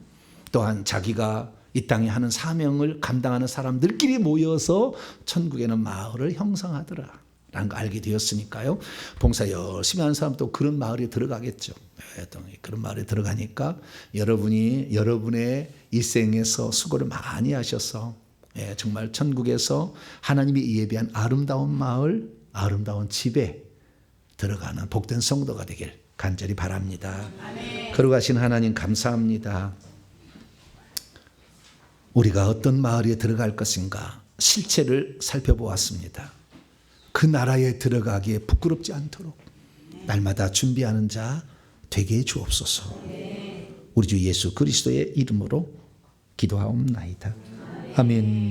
또한 자기가 이 땅에 하는 사명을 감당하는 사람들끼리 모여서 천국에는 마을을 형성하더라 라는 거 알게 되었으니까요. 봉사 열심히 하는 사람도 그런 마을에 들어가겠죠. 그런 마을에 들어가니까 여러분이 여러분의 일생에서 수고를 많이 하셔서 정말 천국에서 하나님이 예비한 아름다운 마을, 아름다운 집에 들어가는 복된 성도가 되길 간절히 바랍니다. 걸어가신 하나님 감사합니다. 우리가 어떤 마을에 들어갈 것인가 실체를 살펴보았습니다. 그 나라에 들어가기에 부끄럽지 않도록 날마다 준비하는 자 되게 해 주옵소서. 우리 주 예수 그리스도의 이름으로 기도하옵나이다. 아멘.